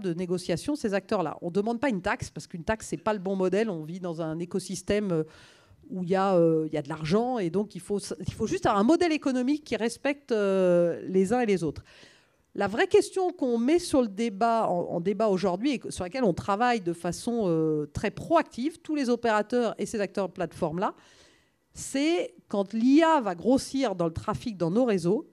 de négociation ces acteurs-là. On ne demande pas une taxe parce qu'une taxe, ce n'est pas le bon modèle. On vit dans un écosystème où il y a de l'argent et donc il faut juste avoir un modèle économique qui respecte les uns et les autres. La vraie question qu'on met sur le débat, en débat aujourd'hui et sur laquelle on travaille de façon très proactive, tous les opérateurs et ces acteurs de plateforme-là, c'est quand l'IA va grossir dans le trafic dans nos réseaux,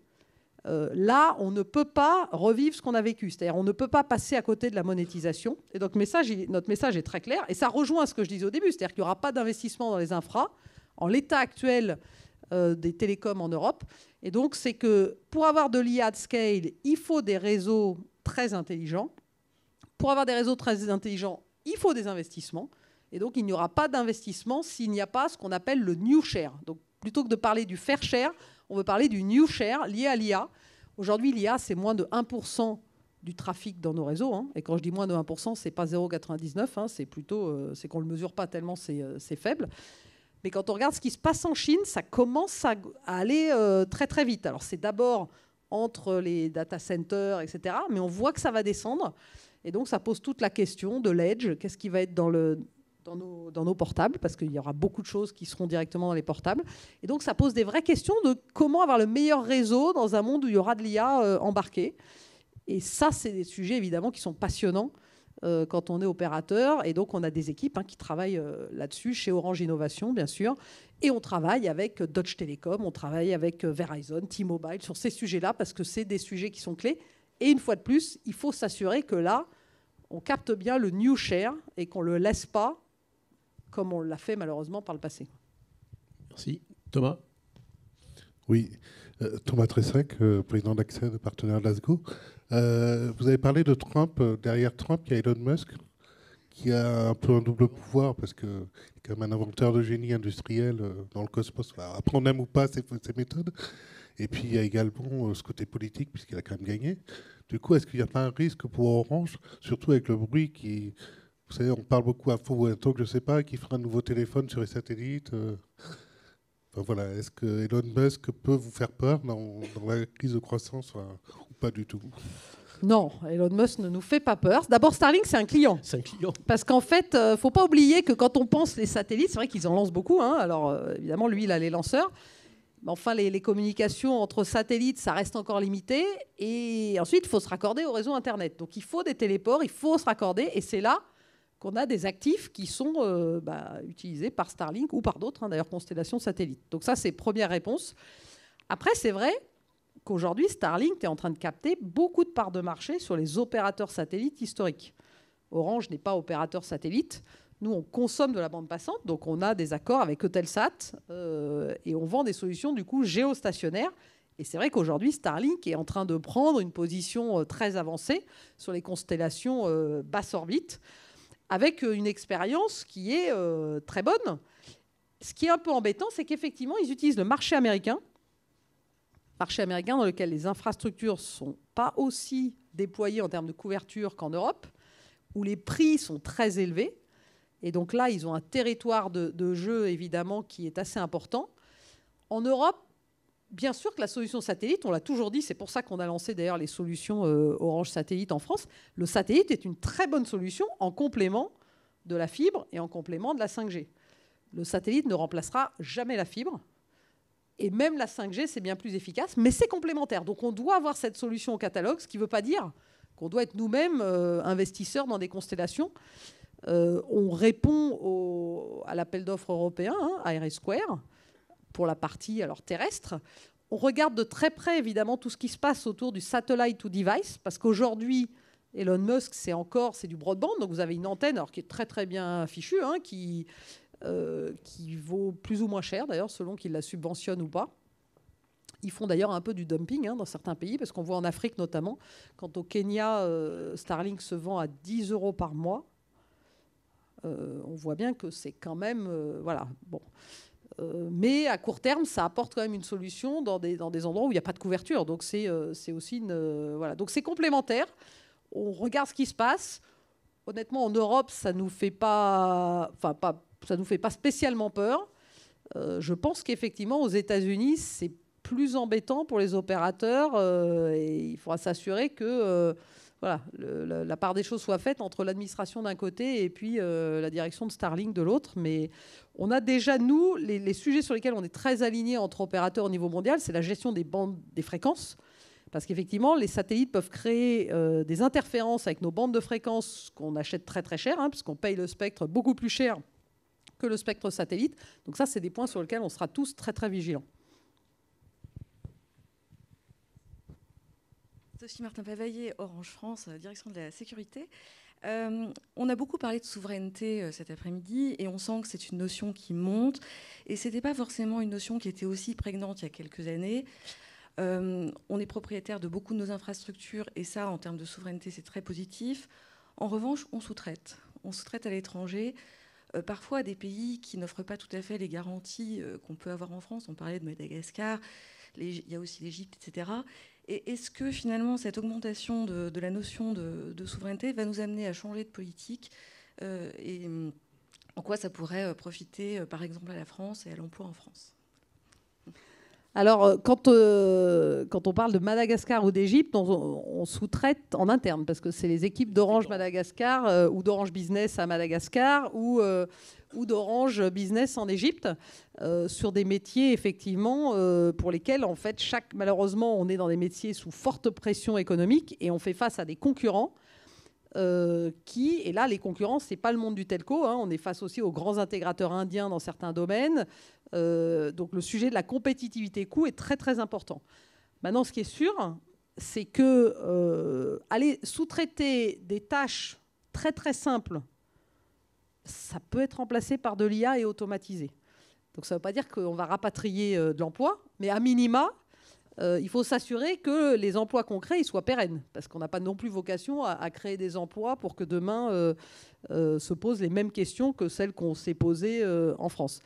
là, on ne peut pas revivre ce qu'on a vécu. C'est-à-dire on ne peut pas passer à côté de la monétisation. Et donc notre message est très clair. Et ça rejoint ce que je disais au début. C'est-à-dire qu'il n'y aura pas d'investissement dans les infras en l'état actuel des télécoms en Europe. Et donc, c'est que pour avoir de l'IA at scale, il faut des réseaux très intelligents. Pour avoir des réseaux très intelligents, il faut des investissements. Et donc, il n'y aura pas d'investissement s'il n'y a pas ce qu'on appelle le new share. Donc, plutôt que de parler du fair share, on veut parler du new share lié à l'IA. Aujourd'hui, l'IA, c'est moins de 1% du trafic dans nos réseaux. Et quand je dis moins de 1%, ce n'est pas 0,99. C'est plutôt c'est qu'on ne le mesure pas tellement c'est faible. Mais quand on regarde ce qui se passe en Chine, ça commence à aller très très vite. Alors c'est d'abord entre les data centers, etc. Mais on voit que ça va descendre. Et donc ça pose toute la question de l'edge. Qu'est-ce qui va être dans nos portables? Parce qu'il y aura beaucoup de choses qui seront directement dans les portables. Et donc ça pose des vraies questions de comment avoir le meilleur réseau dans un monde où il y aura de l'IA embarquée. Et ça, c'est des sujets évidemment qui sont passionnants quand on est opérateur. Et donc, on a des équipes qui travaillent là-dessus, chez Orange Innovation, bien sûr. Et on travaille avec Deutsche Telekom, on travaille avec Verizon, T-Mobile, sur ces sujets-là, parce que c'est des sujets qui sont clés. Et une fois de plus, il faut s'assurer que là, on capte bien le new share et qu'on ne le laisse pas comme on l'a fait malheureusement par le passé. Merci. Thomas? Oui, Thomas Tressac, président d'Accès, de partenaire d'Asgo. Vous avez parlé de Trump. Derrière Trump, il y a Elon Musk, qui a un peu un double pouvoir, parce qu'il est quand même un inventeur de génie industriel dans le cosmos. Enfin, après, on aime ou pas ses méthodes. Et puis, il y a également ce côté politique, puisqu'il a quand même gagné. Du coup, est-ce qu'il n'y a pas un risque pour Orange, surtout avec le bruit qui... Vous savez, on parle beaucoup à faux ou à tort, je ne sais pas, qui fera un nouveau téléphone sur les satellites. Enfin, voilà. Est-ce que Elon Musk peut vous faire peur dans la crise de croissance ou pas du tout? Non, Elon Musk ne nous fait pas peur. D'abord, Starlink, c'est un client. C'est un client. Parce qu'en fait, il ne faut pas oublier que quand on pense les satellites, c'est vrai qu'ils en lancent beaucoup. Alors, évidemment, lui, il a les lanceurs. Mais enfin, les communications entre satellites, ça reste encore limité. Et ensuite, il faut se raccorder au réseau Internet. Donc, il faut des téléports, il faut se raccorder. Et c'est là qu'on a des actifs qui sont utilisés par Starlink ou par d'autres, d'ailleurs, constellations satellites. Donc ça, c'est première réponse. Après, c'est vrai qu'aujourd'hui, Starlink est en train de capter beaucoup de parts de marché sur les opérateurs satellites historiques. Orange n'est pas opérateur satellite. Nous, on consomme de la bande passante, donc on a des accords avec Eutelsat et on vend des solutions, du coup, géostationnaires. Et c'est vrai qu'aujourd'hui, Starlink est en train de prendre une position très avancée sur les constellations basse orbite, avec une expérience qui est très bonne. Ce qui est un peu embêtant, c'est qu'effectivement, ils utilisent le marché américain dans lequel les infrastructures ne sont pas aussi déployées en termes de couverture qu'en Europe, où les prix sont très élevés. Et donc là, ils ont un territoire de jeu, évidemment, qui est assez important. En Europe, bien sûr que la solution satellite, on l'a toujours dit, c'est pour ça qu'on a lancé d'ailleurs les solutions Orange Satellite en France. Le satellite est une très bonne solution en complément de la fibre et en complément de la 5G. Le satellite ne remplacera jamais la fibre. Et même la 5G, c'est bien plus efficace, mais c'est complémentaire. Donc on doit avoir cette solution au catalogue, ce qui ne veut pas dire qu'on doit être nous-mêmes investisseurs dans des constellations. On répond à l'appel d'offres européen, IRIS², pour la partie terrestre. On regarde de très près, évidemment, tout ce qui se passe autour du satellite to device, parce qu'aujourd'hui, Elon Musk, c'est du broadband, donc vous avez une antenne qui est très très bien fichue, qui vaut plus ou moins cher, d'ailleurs, selon qu'il la subventionne ou pas. Ils font d'ailleurs un peu du dumping dans certains pays, parce qu'on voit en Afrique notamment, quand au Kenya, Starlink se vend à 10 € par mois, on voit bien que c'est quand même... voilà, bon. Mais à court terme, ça apporte quand même une solution dans des endroits où il n'y a pas de couverture. Donc c'est aussi une... voilà. Donc c'est complémentaire. On regarde ce qui se passe. Honnêtement, en Europe, ça nous fait pas spécialement peur. Je pense qu'effectivement, aux États-Unis, c'est plus embêtant pour les opérateurs. Et il faudra s'assurer que la part des choses soit faite entre l'administration d'un côté et puis la direction de Starlink de l'autre. Mais on a déjà, nous, les sujets sur lesquels on est très alignés entre opérateurs au niveau mondial, c'est la gestion des bandes, des fréquences. Parce qu'effectivement, les satellites peuvent créer des interférences avec nos bandes de fréquences qu'on achète très très cher, puisqu'on paye le spectre beaucoup plus cher que le spectre satellite. Donc ça, c'est des points sur lesquels on sera tous très très vigilants. Sophie Martin-Pavaillé, Orange France, direction de la sécurité. On a beaucoup parlé de souveraineté cet après-midi et on sent que c'est une notion qui monte. Et ce n'était pas forcément une notion qui était aussi prégnante il y a quelques années. On est propriétaire de beaucoup de nos infrastructures et ça, en termes de souveraineté, c'est très positif. En revanche, on sous-traite. On sous-traite à l'étranger, parfois à des pays qui n'offrent pas tout à fait les garanties qu'on peut avoir en France. On parlait de Madagascar, il y a aussi l'Égypte, etc. Et est-ce que finalement cette augmentation de la notion de souveraineté va nous amener à changer de politique et en quoi ça pourrait profiter par exemple à la France et à l'emploi en France? Alors, quand on parle de Madagascar ou d'Égypte, on sous-traite en interne, parce que c'est les équipes d'Orange Madagascar ou d'Orange Business à Madagascar ou d'Orange Business en Égypte, sur des métiers, effectivement, pour lesquels, en fait, malheureusement, on est dans des métiers sous forte pression économique et on fait face à des concurrents et là, les concurrents, ce n'est pas le monde du telco, on est face aussi aux grands intégrateurs indiens dans certains domaines. Donc le sujet de la compétitivité coût est très très important. Maintenant, ce qui est sûr, c'est que aller sous-traiter des tâches très très simples, ça peut être remplacé par de l'IA et automatisé. Donc ça ne veut pas dire qu'on va rapatrier de l'emploi, mais à minima, il faut s'assurer que les emplois qu'on crée ils soient pérennes, parce qu'on n'a pas non plus vocation à créer des emplois pour que demain se posent les mêmes questions que celles qu'on s'est posées en France.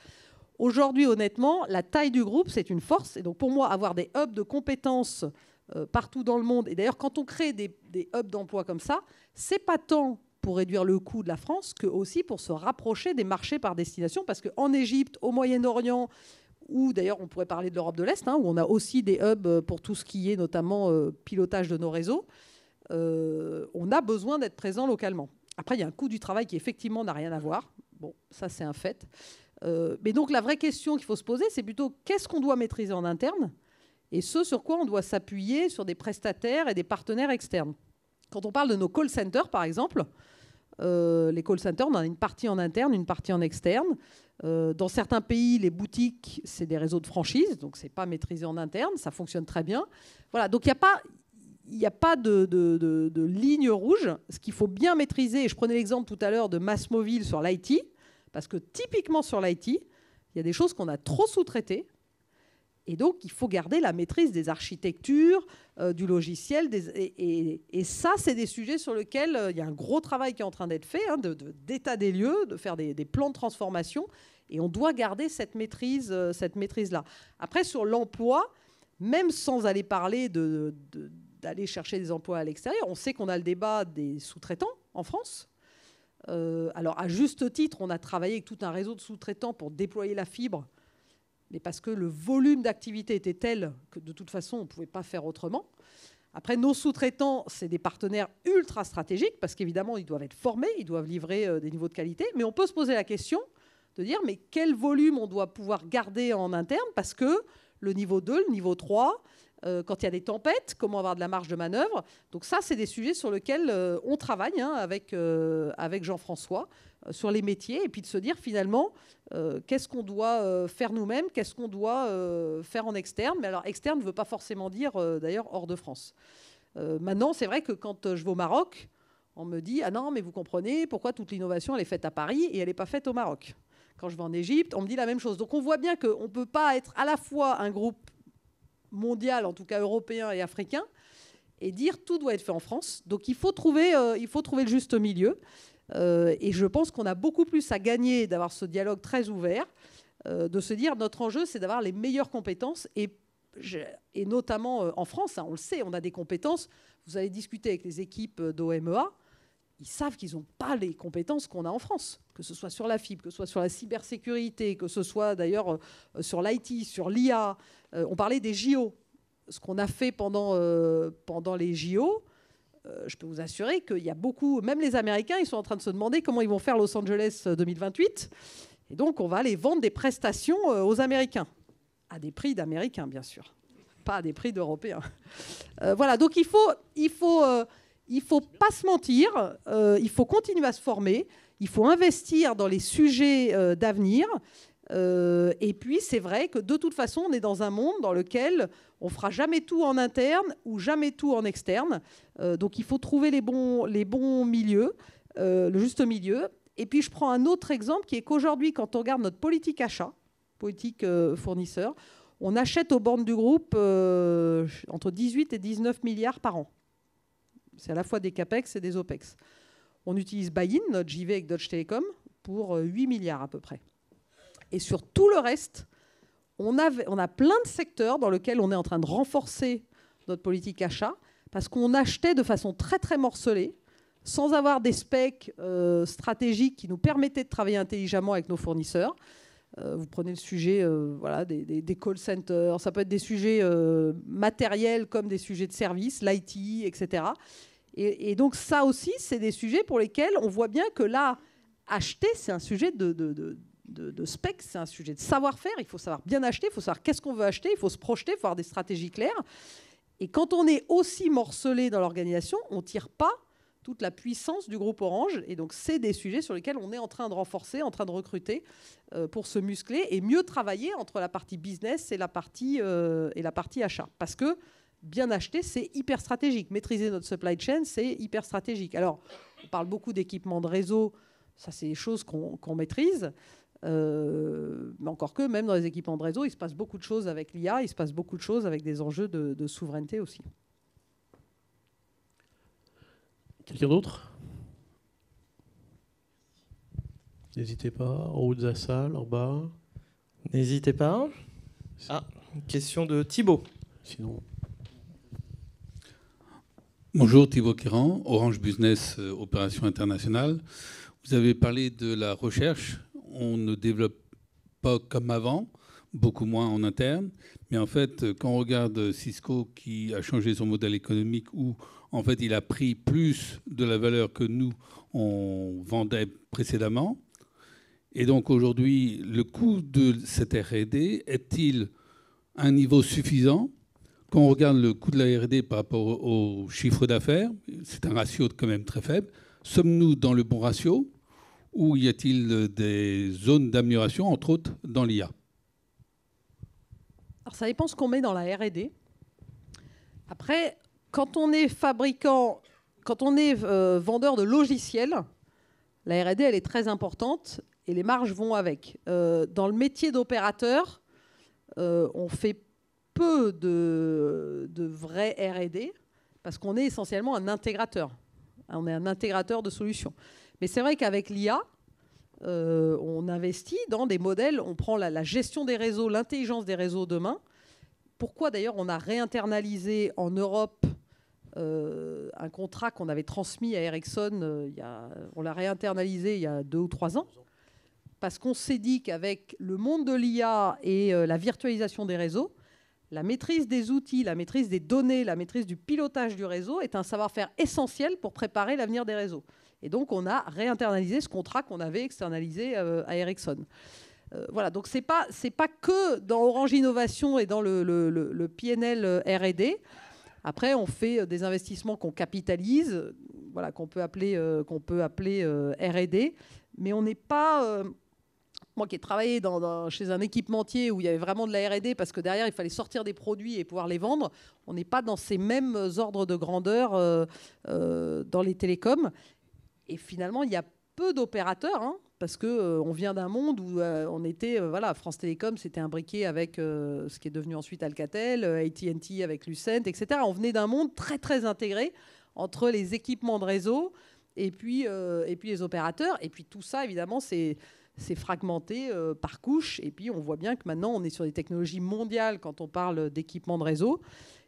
Aujourd'hui, honnêtement, la taille du groupe, c'est une force. Et donc, pour moi, avoir des hubs de compétences partout dans le monde, et d'ailleurs, quand on crée des hubs d'emploi comme ça, c'est pas tant pour réduire le coût de la France que aussi pour se rapprocher des marchés par destination. Parce qu'en Égypte, au Moyen-Orient, ou d'ailleurs, on pourrait parler de l'Europe de l'Est, où on a aussi des hubs pour tout ce qui est notamment pilotage de nos réseaux, on a besoin d'être présent localement. Après, il y a un coût du travail qui, effectivement, n'a rien à voir. Bon, ça, c'est un fait. Mais donc la vraie question qu'il faut se poser, c'est plutôt qu'est-ce qu'on doit maîtriser en interne et ce sur quoi on doit s'appuyer sur des prestataires et des partenaires externes. Quand on parle de nos call centers, par exemple, les call centers, on a une partie en interne, une partie en externe. Dans certains pays, les boutiques, c'est des réseaux de franchise, donc ce n'est pas maîtrisé en interne, ça fonctionne très bien. Voilà, donc il n'y a pas de ligne rouge. Ce qu'il faut bien maîtriser, et je prenais l'exemple tout à l'heure de MassMobile sur l'IT, parce que typiquement sur l'IT, il y a des choses qu'on a trop sous-traitées. Et donc, il faut garder la maîtrise des architectures, du logiciel. Et ça, c'est des sujets sur lesquels il y a un gros travail qui est en train d'être fait, d'état des lieux, de faire des plans de transformation. Et on doit garder cette maîtrise-là. Après, sur l'emploi, même sans aller parler d'aller chercher des emplois à l'extérieur, on sait qu'on a le débat des sous-traitants en France. Alors, à juste titre, on a travaillé avec tout un réseau de sous-traitants pour déployer la fibre, mais parce que le volume d'activité était tel que, de toute façon, on ne pouvait pas faire autrement. Après, nos sous-traitants, c'est des partenaires ultra stratégiques, parce qu'évidemment, ils doivent être formés, ils doivent livrer des niveaux de qualité, mais on peut se poser la question de dire, mais quel volume on doit pouvoir garder en interne, parce que le niveau 2, le niveau 3, quand il y a des tempêtes, comment avoir de la marge de manœuvre. Donc ça, c'est des sujets sur lesquels on travaille avec Jean-François, sur les métiers, et puis de se dire finalement, qu'est-ce qu'on doit faire nous-mêmes, qu'est-ce qu'on doit faire en externe. Mais alors, externe ne veut pas forcément dire, d'ailleurs, hors de France. Maintenant, c'est vrai que quand je vais au Maroc, on me dit « Ah non, mais vous comprenez, pourquoi toute l'innovation, elle est faite à Paris et elle n'est pas faite au Maroc ?» Quand je vais en Égypte, on me dit la même chose. Donc on voit bien qu'on ne peut pas être à la fois un groupe mondial, en tout cas européen et africain, et dire tout doit être fait en France. Donc il faut trouver le juste milieu. Et je pense qu'on a beaucoup plus à gagner d'avoir ce dialogue très ouvert, de se dire notre enjeu, c'est d'avoir les meilleures compétences. Et notamment en France, on le sait, on a des compétences. Vous allez discuter avec les équipes d'OMEA, ils savent qu'ils n'ont pas les compétences qu'on a en France, que ce soit sur la fibre, que ce soit sur la cybersécurité, que ce soit d'ailleurs sur l'IT, sur l'IA. On parlait des JO. Ce qu'on a fait pendant les JO, je peux vous assurer qu'il y a beaucoup, même les Américains, ils sont en train de se demander comment ils vont faire Los Angeles 2028. Et donc, on va aller vendre des prestations aux Américains, à des prix d'Américains, bien sûr, pas à des prix d'Européens. Voilà, donc il faut pas se mentir, il faut continuer à se former, il faut investir dans les sujets d'avenir. Et puis, c'est vrai que de toute façon, on est dans un monde dans lequel on ne fera jamais tout en interne ou jamais tout en externe. Donc, il faut trouver les bons milieux, le juste milieu. Et puis, je prends un autre exemple qui est qu'aujourd'hui, quand on regarde notre politique achat, politique fournisseur, on achète aux bornes du groupe entre 18 et 19 milliards par an. C'est à la fois des CAPEX et des OPEX. On utilise Buy-in, notre JV avec Deutsche Telekom, pour 8 milliards à peu près. Et sur tout le reste, on a plein de secteurs dans lesquels on est en train de renforcer notre politique achat parce qu'on achetait de façon très, très morcelée, sans avoir des specs stratégiques qui nous permettaient de travailler intelligemment avec nos fournisseurs. Vous prenez le sujet des call centers, ça peut être des sujets matériels comme des sujets de service, l'IT, etc. Et donc ça aussi, c'est des sujets pour lesquels on voit bien que là, acheter, c'est un sujet de spec, c'est un sujet de savoir-faire. Il faut savoir bien acheter, il faut savoir qu'est-ce qu'on veut acheter, il faut se projeter, il faut avoir des stratégies claires. Et quand on est aussi morcelé dans l'organisation, on ne tire pas toute la puissance du groupe Orange. Et donc, c'est des sujets sur lesquels on est en train de renforcer, en train de recruter pour se muscler et mieux travailler entre la partie business et la partie achat. Parce que bien acheter, c'est hyper stratégique. Maîtriser notre supply chain, c'est hyper stratégique. Alors, on parle beaucoup d'équipements de réseau. Ça, c'est des choses qu'on maîtrise. Mais encore que, même dans les équipements de réseau, il se passe beaucoup de choses avec l'IA, il se passe beaucoup de choses avec des enjeux de souveraineté aussi. Quelqu'un d'autre? N'hésitez pas, en haut de la salle, en bas. N'hésitez pas. Ah, question de Thibaut. Sinon... Bonjour, Thibaut Kéran, Orange Business Opération Internationale. Vous avez parlé de la recherche. On ne développe pas comme avant, beaucoup moins en interne. Mais en fait, quand on regarde Cisco qui a changé son modèle économique où en fait il a pris plus de la valeur que nous, on vendait précédemment. Et donc aujourd'hui, le coût de cette R&D est-il à un niveau suffisant? Quand on regarde le coût de la R&D par rapport au chiffre d'affaires, c'est un ratio quand même très faible. Sommes-nous dans le bon ratio ou y a-t-il des zones d'amélioration, entre autres dans l'IA? Alors ça dépend ce qu'on met dans la R&D. Après, quand on est fabricant, quand on est vendeur de logiciels, la R&D elle est très importante et les marges vont avec. Dans le métier d'opérateur, on fait peu de vrais R&D parce qu'on est essentiellement un intégrateur. On est un intégrateur de solutions. Mais c'est vrai qu'avec l'IA, on investit dans des modèles, on prend la gestion des réseaux, l'intelligence des réseaux demain. Pourquoi d'ailleurs on a réinternalisé en Europe un contrat qu'on avait transmis à Ericsson, on l'a réinternalisé il y a 2 ou 3 ans, parce qu'on s'est dit qu'avec le monde de l'IA et la virtualisation des réseaux, la maîtrise des outils, la maîtrise des données, la maîtrise du pilotage du réseau est un savoir-faire essentiel pour préparer l'avenir des réseaux. Et donc, on a réinternalisé ce contrat qu'on avait externalisé à Ericsson. Voilà, donc c'est pas que dans Orange Innovation et dans le PNL R&D. Après, on fait des investissements qu'on capitalise, voilà, qu'on peut appeler R&D, mais on n'est pas... moi qui ai travaillé chez un équipementier où il y avait vraiment de la R&D parce que derrière, il fallait sortir des produits et pouvoir les vendre, on n'est pas dans ces mêmes ordres de grandeur dans les télécoms. Et finalement, il y a peu d'opérateurs, hein, parce qu'on vient d'un monde où on était... voilà, France Télécom, c'était imbriqué avec ce qui est devenu ensuite Alcatel, AT&T avec Lucent, etc. On venait d'un monde très, très intégré entre les équipements de réseau et puis les opérateurs. Et puis tout ça, évidemment, c'est fragmenté par couche. Et puis on voit bien que maintenant, on est sur des technologies mondiales quand on parle d'équipements de réseau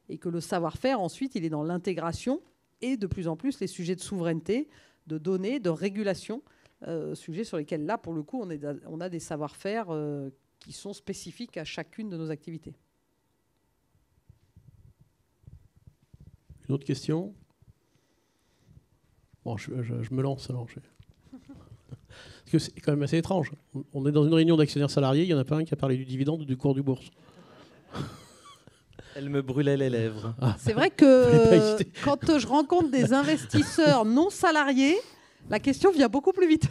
et que le savoir-faire, ensuite, il est dans l'intégration et de plus en plus les sujets de souveraineté, de données, de régulation, sujets sur lesquels, là, pour le coup, on a des savoir-faire qui sont spécifiques à chacune de nos activités. Une autre question ? Bon, je me lance alors. Parce que c'est quand même assez étrange. On est dans une réunion d'actionnaires salariés, il n'y en a pas un qui a parlé du dividende ou du cours du bourse. Elle me brûlait les lèvres. C'est vrai que quand je rencontre des investisseurs non salariés, la question vient beaucoup plus vite.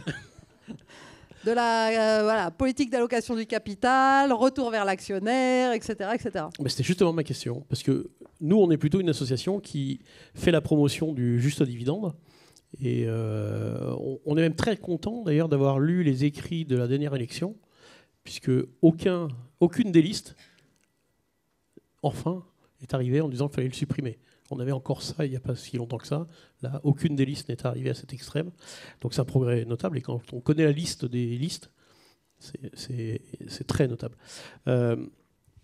De la politique d'allocation du capital, retour vers l'actionnaire, etc. etc. Mais c'était justement ma question. Parce que nous, on est plutôt une association qui fait la promotion du juste dividende. Et on est même très content d'ailleurs d'avoir lu les écrits de la dernière élection, puisque aucune des listes, enfin, est arrivée en disant qu'il fallait le supprimer. On avait encore ça il n'y a pas si longtemps que ça. Là, aucune des listes n'est arrivée à cet extrême. Donc c'est un progrès notable. Et quand on connaît la liste des listes, c'est très notable.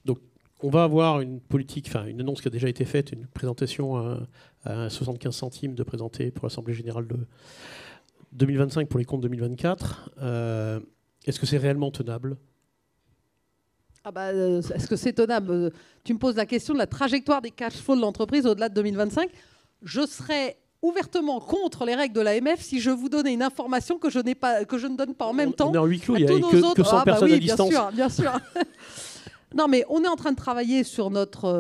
Donc on va avoir une politique, enfin une annonce qui a déjà été faite, une présentation à 75 centimes de présenter pour l'Assemblée générale de 2025 pour les comptes 2024. Est-ce que c'est réellement tenable ? Est-ce que c'est tenable ? Tu me poses la question de la trajectoire des cash flows de l'entreprise au-delà de 2025. Je serais ouvertement contre les règles de l'AMF si je vous donnais une information que je ne donne pas en même temps. On est en huis clos, il n'y a que 100 personnes à distance. Bien sûr. Non, mais on est en train de travailler sur notre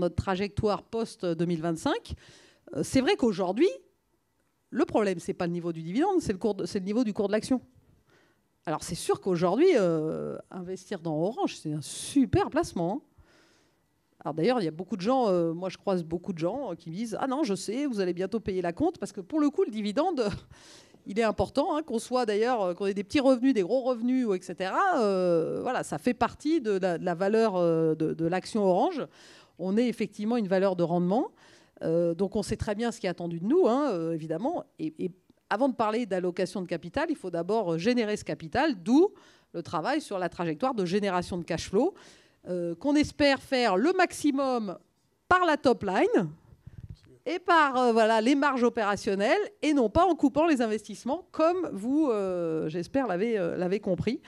trajectoire post-2025. C'est vrai qu'aujourd'hui, le problème, ce n'est pas le niveau du dividende, c'est le niveau du cours de l'action. Alors, c'est sûr qu'aujourd'hui, investir dans Orange, c'est un super placement. Alors d'ailleurs, il y a beaucoup de gens, moi je croise beaucoup de gens qui me disent « Ah non, je sais, vous allez bientôt payer la compte », parce que pour le coup, le dividende, il est important, hein, qu'on soit d'ailleurs, qu'on ait des petits revenus, des gros revenus, etc. Voilà, ça fait partie de la valeur de l'action Orange. On est effectivement une valeur de rendement. Donc on sait très bien ce qui est attendu de nous, hein, évidemment. Et avant de parler d'allocation de capital, il faut d'abord générer ce capital, d'où le travail sur la trajectoire de génération de cash flow, qu'on espère faire le maximum par la top line et par les marges opérationnelles, et non pas en coupant les investissements, comme vous, j'espère, l'avez compris.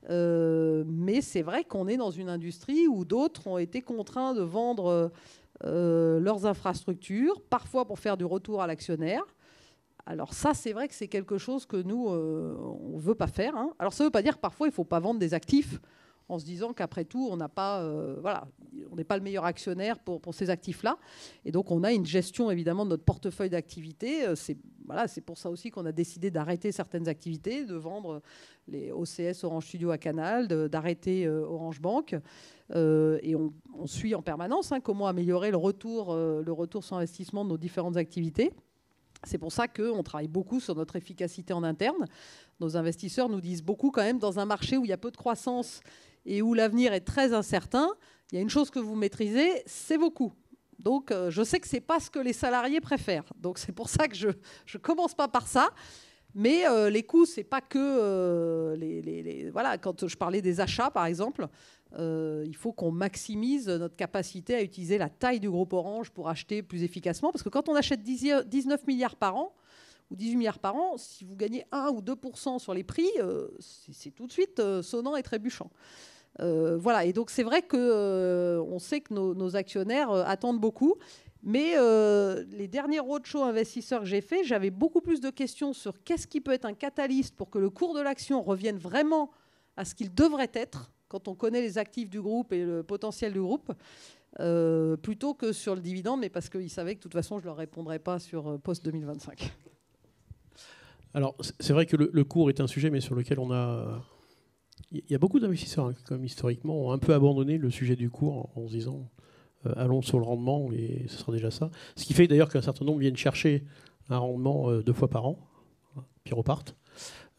Mais c'est vrai qu'on est dans une industrie où d'autres ont été contraints de vendre leurs infrastructures, parfois pour faire du retour à l'actionnaire. Alors ça, c'est vrai que c'est quelque chose que nous, on ne veut pas faire, hein. Alors ça ne veut pas dire que parfois, il ne faut pas vendre des actifs en se disant qu'après tout, on n'a pas, on n'est pas le meilleur actionnaire pour ces actifs-là. Et donc, on a une gestion, évidemment, de notre portefeuille d'activités. C'est pour ça aussi qu'on a décidé d'arrêter certaines activités, de vendre les OCS Orange Studio à Canal, d'arrêter Orange Bank. Et on suit en permanence comment améliorer le retour sur investissement de nos différentes activités. C'est pour ça qu'on travaille beaucoup sur notre efficacité en interne. Nos investisseurs nous disent beaucoup quand même, dans un marché où il y a peu de croissance et où l'avenir est très incertain, il y a une chose que vous maîtrisez, c'est vos coûts. Donc je sais que ce n'est pas ce que les salariés préfèrent. Donc c'est pour ça que je ne commence pas par ça. Mais les coûts, ce n'est pas que... voilà, quand je parlais des achats, par exemple, il faut qu'on maximise notre capacité à utiliser la taille du groupe Orange pour acheter plus efficacement. Parce que quand on achète 19 milliards par an, ou 18 milliards par an, si vous gagnez 1 ou 2% sur les prix, c'est tout de suite sonnant et trébuchant. Voilà, et donc c'est vrai qu'on sait que nos actionnaires attendent beaucoup. Mais les derniers roadshows investisseurs que j'ai faits, j'avais beaucoup plus de questions sur qu'est-ce qui peut être un catalyste pour que le cours de l'action revienne vraiment à ce qu'il devrait être quand on connaît les actifs du groupe et le potentiel du groupe, plutôt que sur le dividende, mais parce qu'ils savaient que de toute façon, je ne leur répondrais pas sur post-2025. Alors, c'est vrai que le cours est un sujet, mais sur lequel il y a beaucoup d'investisseurs, hein, comme historiquement, ont un peu abandonné le sujet du cours en se disant allons sur le rendement et ce sera déjà ça. Ce qui fait d'ailleurs qu'un certain nombre viennent chercher un rendement 2 fois par an, puis repartent.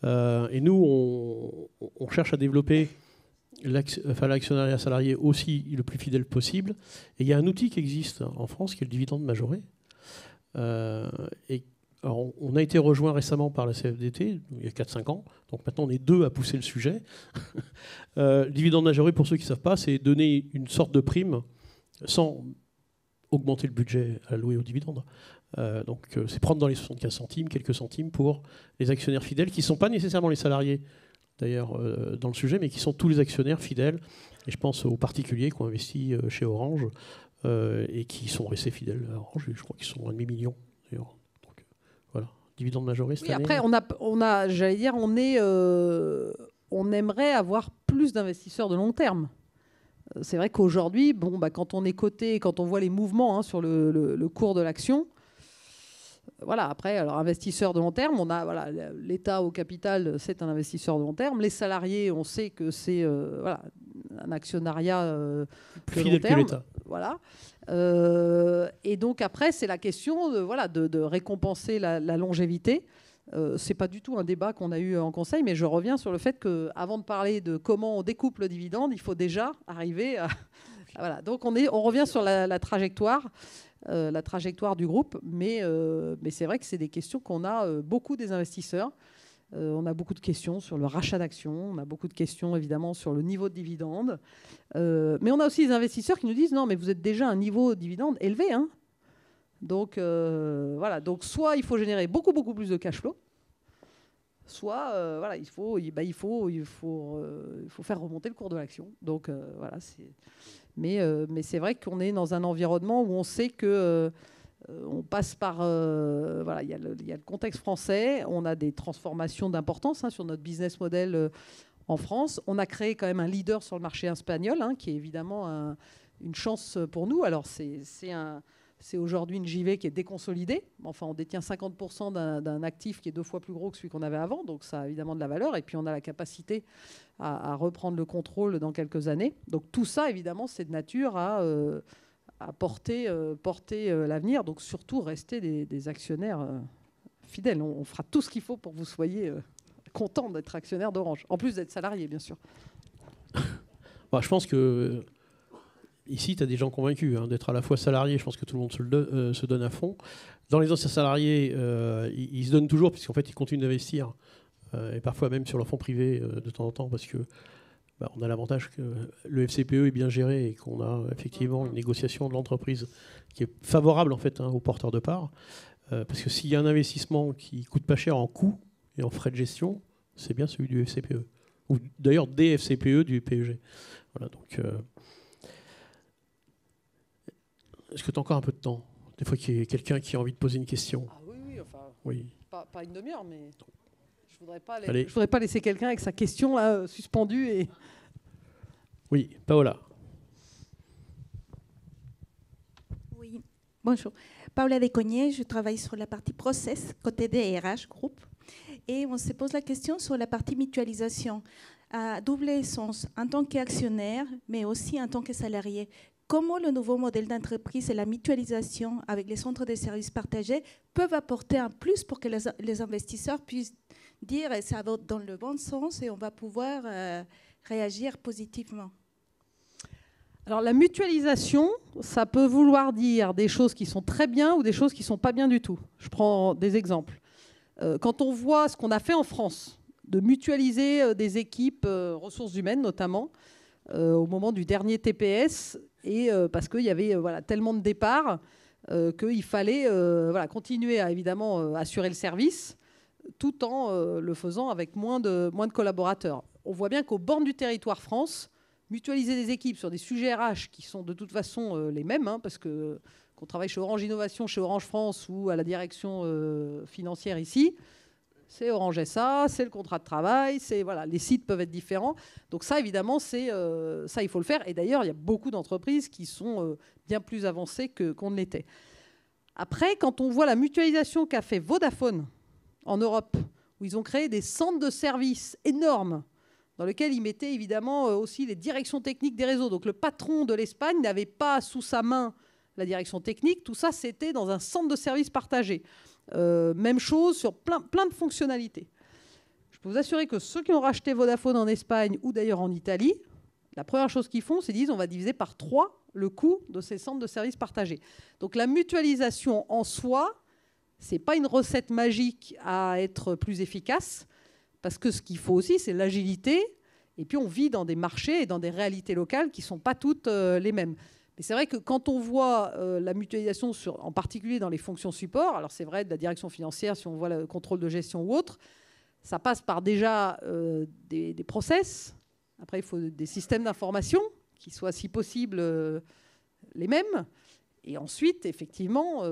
Et nous, on cherche à développer l'actionnariat salarié aussi le plus fidèle possible. Et il y a un outil qui existe en France qui est le dividende majoré. Alors, on a été rejoint récemment par la CFDT, il y a 4-5 ans. Donc maintenant, on est 2 à pousser le sujet. Le dividende majoré, pour ceux qui ne savent pas, c'est donner une sorte de prime sans augmenter le budget alloué au dividende. Donc c'est prendre dans les 75 centimes, quelques centimes pour les actionnaires fidèles, qui ne sont pas nécessairement les salariés, d'ailleurs, dans le sujet, mais qui sont tous les actionnaires fidèles. Et je pense aux particuliers qui ont investi chez Orange et qui sont restés fidèles à Orange. Je crois qu'ils sont 1,5 million, d'ailleurs. Voilà, dividende majoré cette année. Après, j'allais dire, on aimerait avoir plus d'investisseurs de long terme. C'est vrai qu'aujourd'hui, quand on est coté, quand on voit les mouvements sur le cours de l'action, voilà. Après, alors investisseurs de long terme, on a l'État au capital, c'est un investisseur de long terme. Les salariés, on sait que c'est un actionnariat plus de long terme. que l'État. Voilà. Et donc après, c'est la question de récompenser la longévité. C'est pas du tout un débat qu'on a eu en conseil, mais je reviens sur le fait qu'avant de parler de comment on découpe le dividende, il faut déjà arriver à... Voilà. Donc on revient sur la trajectoire du groupe, mais c'est vrai que c'est des questions qu'on a beaucoup des investisseurs. On a beaucoup de questions sur le rachat d'actions, on a beaucoup de questions évidemment sur le niveau de dividende. Mais on a aussi des investisseurs qui nous disent non, mais vous êtes déjà à un niveau de dividende élevé. Hein. Donc voilà, donc soit il faut générer beaucoup plus de cash flow, soit il faut faire remonter le cours de l'action. Donc voilà, mais c'est vrai qu'on est dans un environnement où on sait que on passe par... il y a le contexte français, on a des transformations d'importance sur notre business model en France. On a créé quand même un leader sur le marché espagnol, qui est évidemment une chance pour nous. Alors, c'est aujourd'hui une JV qui est déconsolidée. Enfin, on détient 50% d'un actif qui est 2 fois plus gros que celui qu'on avait avant. Donc, ça a évidemment de la valeur. Et puis, on a la capacité à reprendre le contrôle dans quelques années. Donc, tout ça, évidemment, c'est de nature à porter l'avenir, donc surtout rester des actionnaires fidèles. On fera tout ce qu'il faut pour que vous soyez contents d'être actionnaire d'Orange, en plus d'être salarié, bien sûr. Je pense que ici, tu as des gens convaincus d'être à la fois salarié. Je pense que tout le monde se donne à fond. Dans les anciens salariés, ils se donnent toujours, puisqu'en fait, ils continuent d'investir, et parfois même sur leur fonds privé de temps en temps, parce que on a l'avantage que le FCPE est bien géré et qu'on a effectivement une négociation de l'entreprise qui est favorable en fait aux porteurs de parts. Parce que s'il y a un investissement qui coûte pas cher en coûts et en frais de gestion, c'est bien celui du FCPE. Ou d'ailleurs des FCPE du PEG. Voilà, donc, est-ce que tu as encore un peu de temps? Des fois qu'il y a quelqu'un qui a envie de poser une question. Ah oui, enfin, oui. Pas une demi-heure, mais... Je ne voudrais pas laisser quelqu'un avec sa question là, suspendue. Et... Oui, Paola. Oui, bonjour. Paola Descognier, je travaille sur la partie process, côté DRH Group. Et on se pose la question sur la partie mutualisation. À double sens, en tant qu'actionnaire, mais aussi en tant que salarié. Comment le nouveau modèle d'entreprise et la mutualisation avec les centres de services partagés peuvent apporter un plus pour que les investisseurs puissent dire que ça va dans le bon sens et on va pouvoir réagir positivement? Alors la mutualisation, ça peut vouloir dire des choses qui sont très bien ou des choses qui ne sont pas bien du tout. Je prends des exemples. Quand on voit ce qu'on a fait en France, de mutualiser des équipes ressources humaines notamment, au moment du dernier TPS, et parce qu'il y avait tellement de départs qu'il fallait continuer à évidemment assurer le service tout en le faisant avec moins de collaborateurs. On voit bien qu'au bord du territoire France, mutualiser des équipes sur des sujets RH qui sont de toute façon les mêmes, parce que qu'on travaille chez Orange Innovation, chez Orange France ou à la direction financière ici, C'est Orange SA, c'est le contrat de travail, voilà, les sites peuvent être différents. Donc ça, évidemment, ça, il faut le faire. Et d'ailleurs, il y a beaucoup d'entreprises qui sont bien plus avancées qu'on ne l'était. Après, quand on voit la mutualisation qu'a fait Vodafone en Europe, où ils ont créé des centres de services énormes, dans lesquels ils mettaient évidemment aussi les directions techniques des réseaux. Donc le patron de l'Espagne n'avait pas sous sa main la direction technique. Tout ça, c'était dans un centre de services partagé. Même chose sur plein de fonctionnalités. Je peux vous assurer que ceux qui ont racheté Vodafone en Espagne ou d'ailleurs en Italie, la première chose qu'ils font, c'est qu'ils disent on va diviser par 3 le coût de ces centres de services partagés. Donc la mutualisation en soi, ce n'est pas une recette magique à être plus efficace, parce que ce qu'il faut aussi, c'est l'agilité. Et puis, on vit dans des marchés et dans des réalités locales qui ne sont pas toutes les mêmes. Mais c'est vrai que quand on voit la mutualisation, en particulier dans les fonctions support, alors c'est vrai de la direction financière, si on voit le contrôle de gestion ou autre, ça passe par déjà des process. Après, il faut des systèmes d'information qui soient, si possible, les mêmes. Et ensuite, effectivement,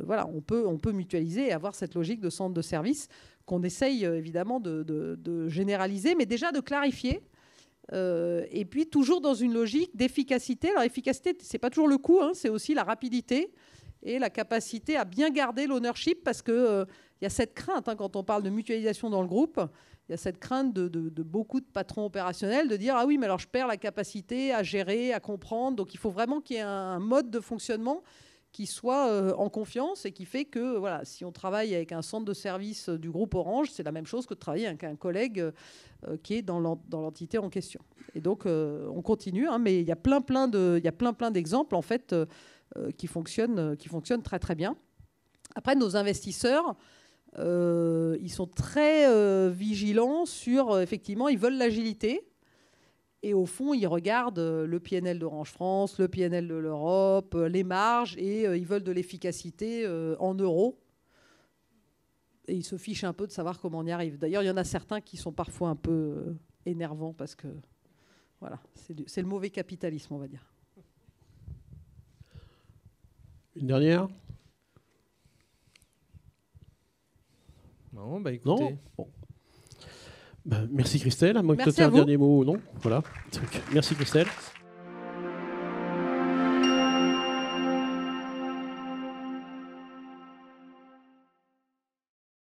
voilà, on peut mutualiser et avoir cette logique de centre de service qu'on essaye évidemment de généraliser, mais déjà de clarifier. Et puis toujours dans une logique d'efficacité. Alors efficacité, c'est pas toujours le coût, hein, c'est aussi la rapidité et la capacité à bien garder l'ownership, parce que y a cette crainte, hein, quand on parle de mutualisation dans le groupe, il y a cette crainte de beaucoup de patrons opérationnels de dire ah oui, mais alors je perds la capacité à gérer, à comprendre. Donc il faut vraiment qu'il y ait un mode de fonctionnement qui soit en confiance et qui fait que voilà, si on travaille avec un centre de service du groupe Orange, c'est la même chose que de travailler avec un collègue qui est dans l'entité en question. Et donc on continue, hein, mais il y a plein d'exemples en fait qui fonctionnent très très bien. Après, nos investisseurs, ils sont très vigilants sur effectivement, ils veulent l'agilité. Et au fond, ils regardent le PNL d'Orange France, le PNL de l'Europe, les marges, et ils veulent de l'efficacité en euros. Et ils se fichent un peu de savoir comment on y arrive. D'ailleurs, il y en a certains qui sont parfois un peu énervants parce que voilà, c'est le mauvais capitalisme, on va dire. Une dernière ? Non, bah écoutez. Non, bon. Ben, merci Christelle. À moins que merci tu aies un dernier mot, non ? Voilà. Donc, merci Christelle.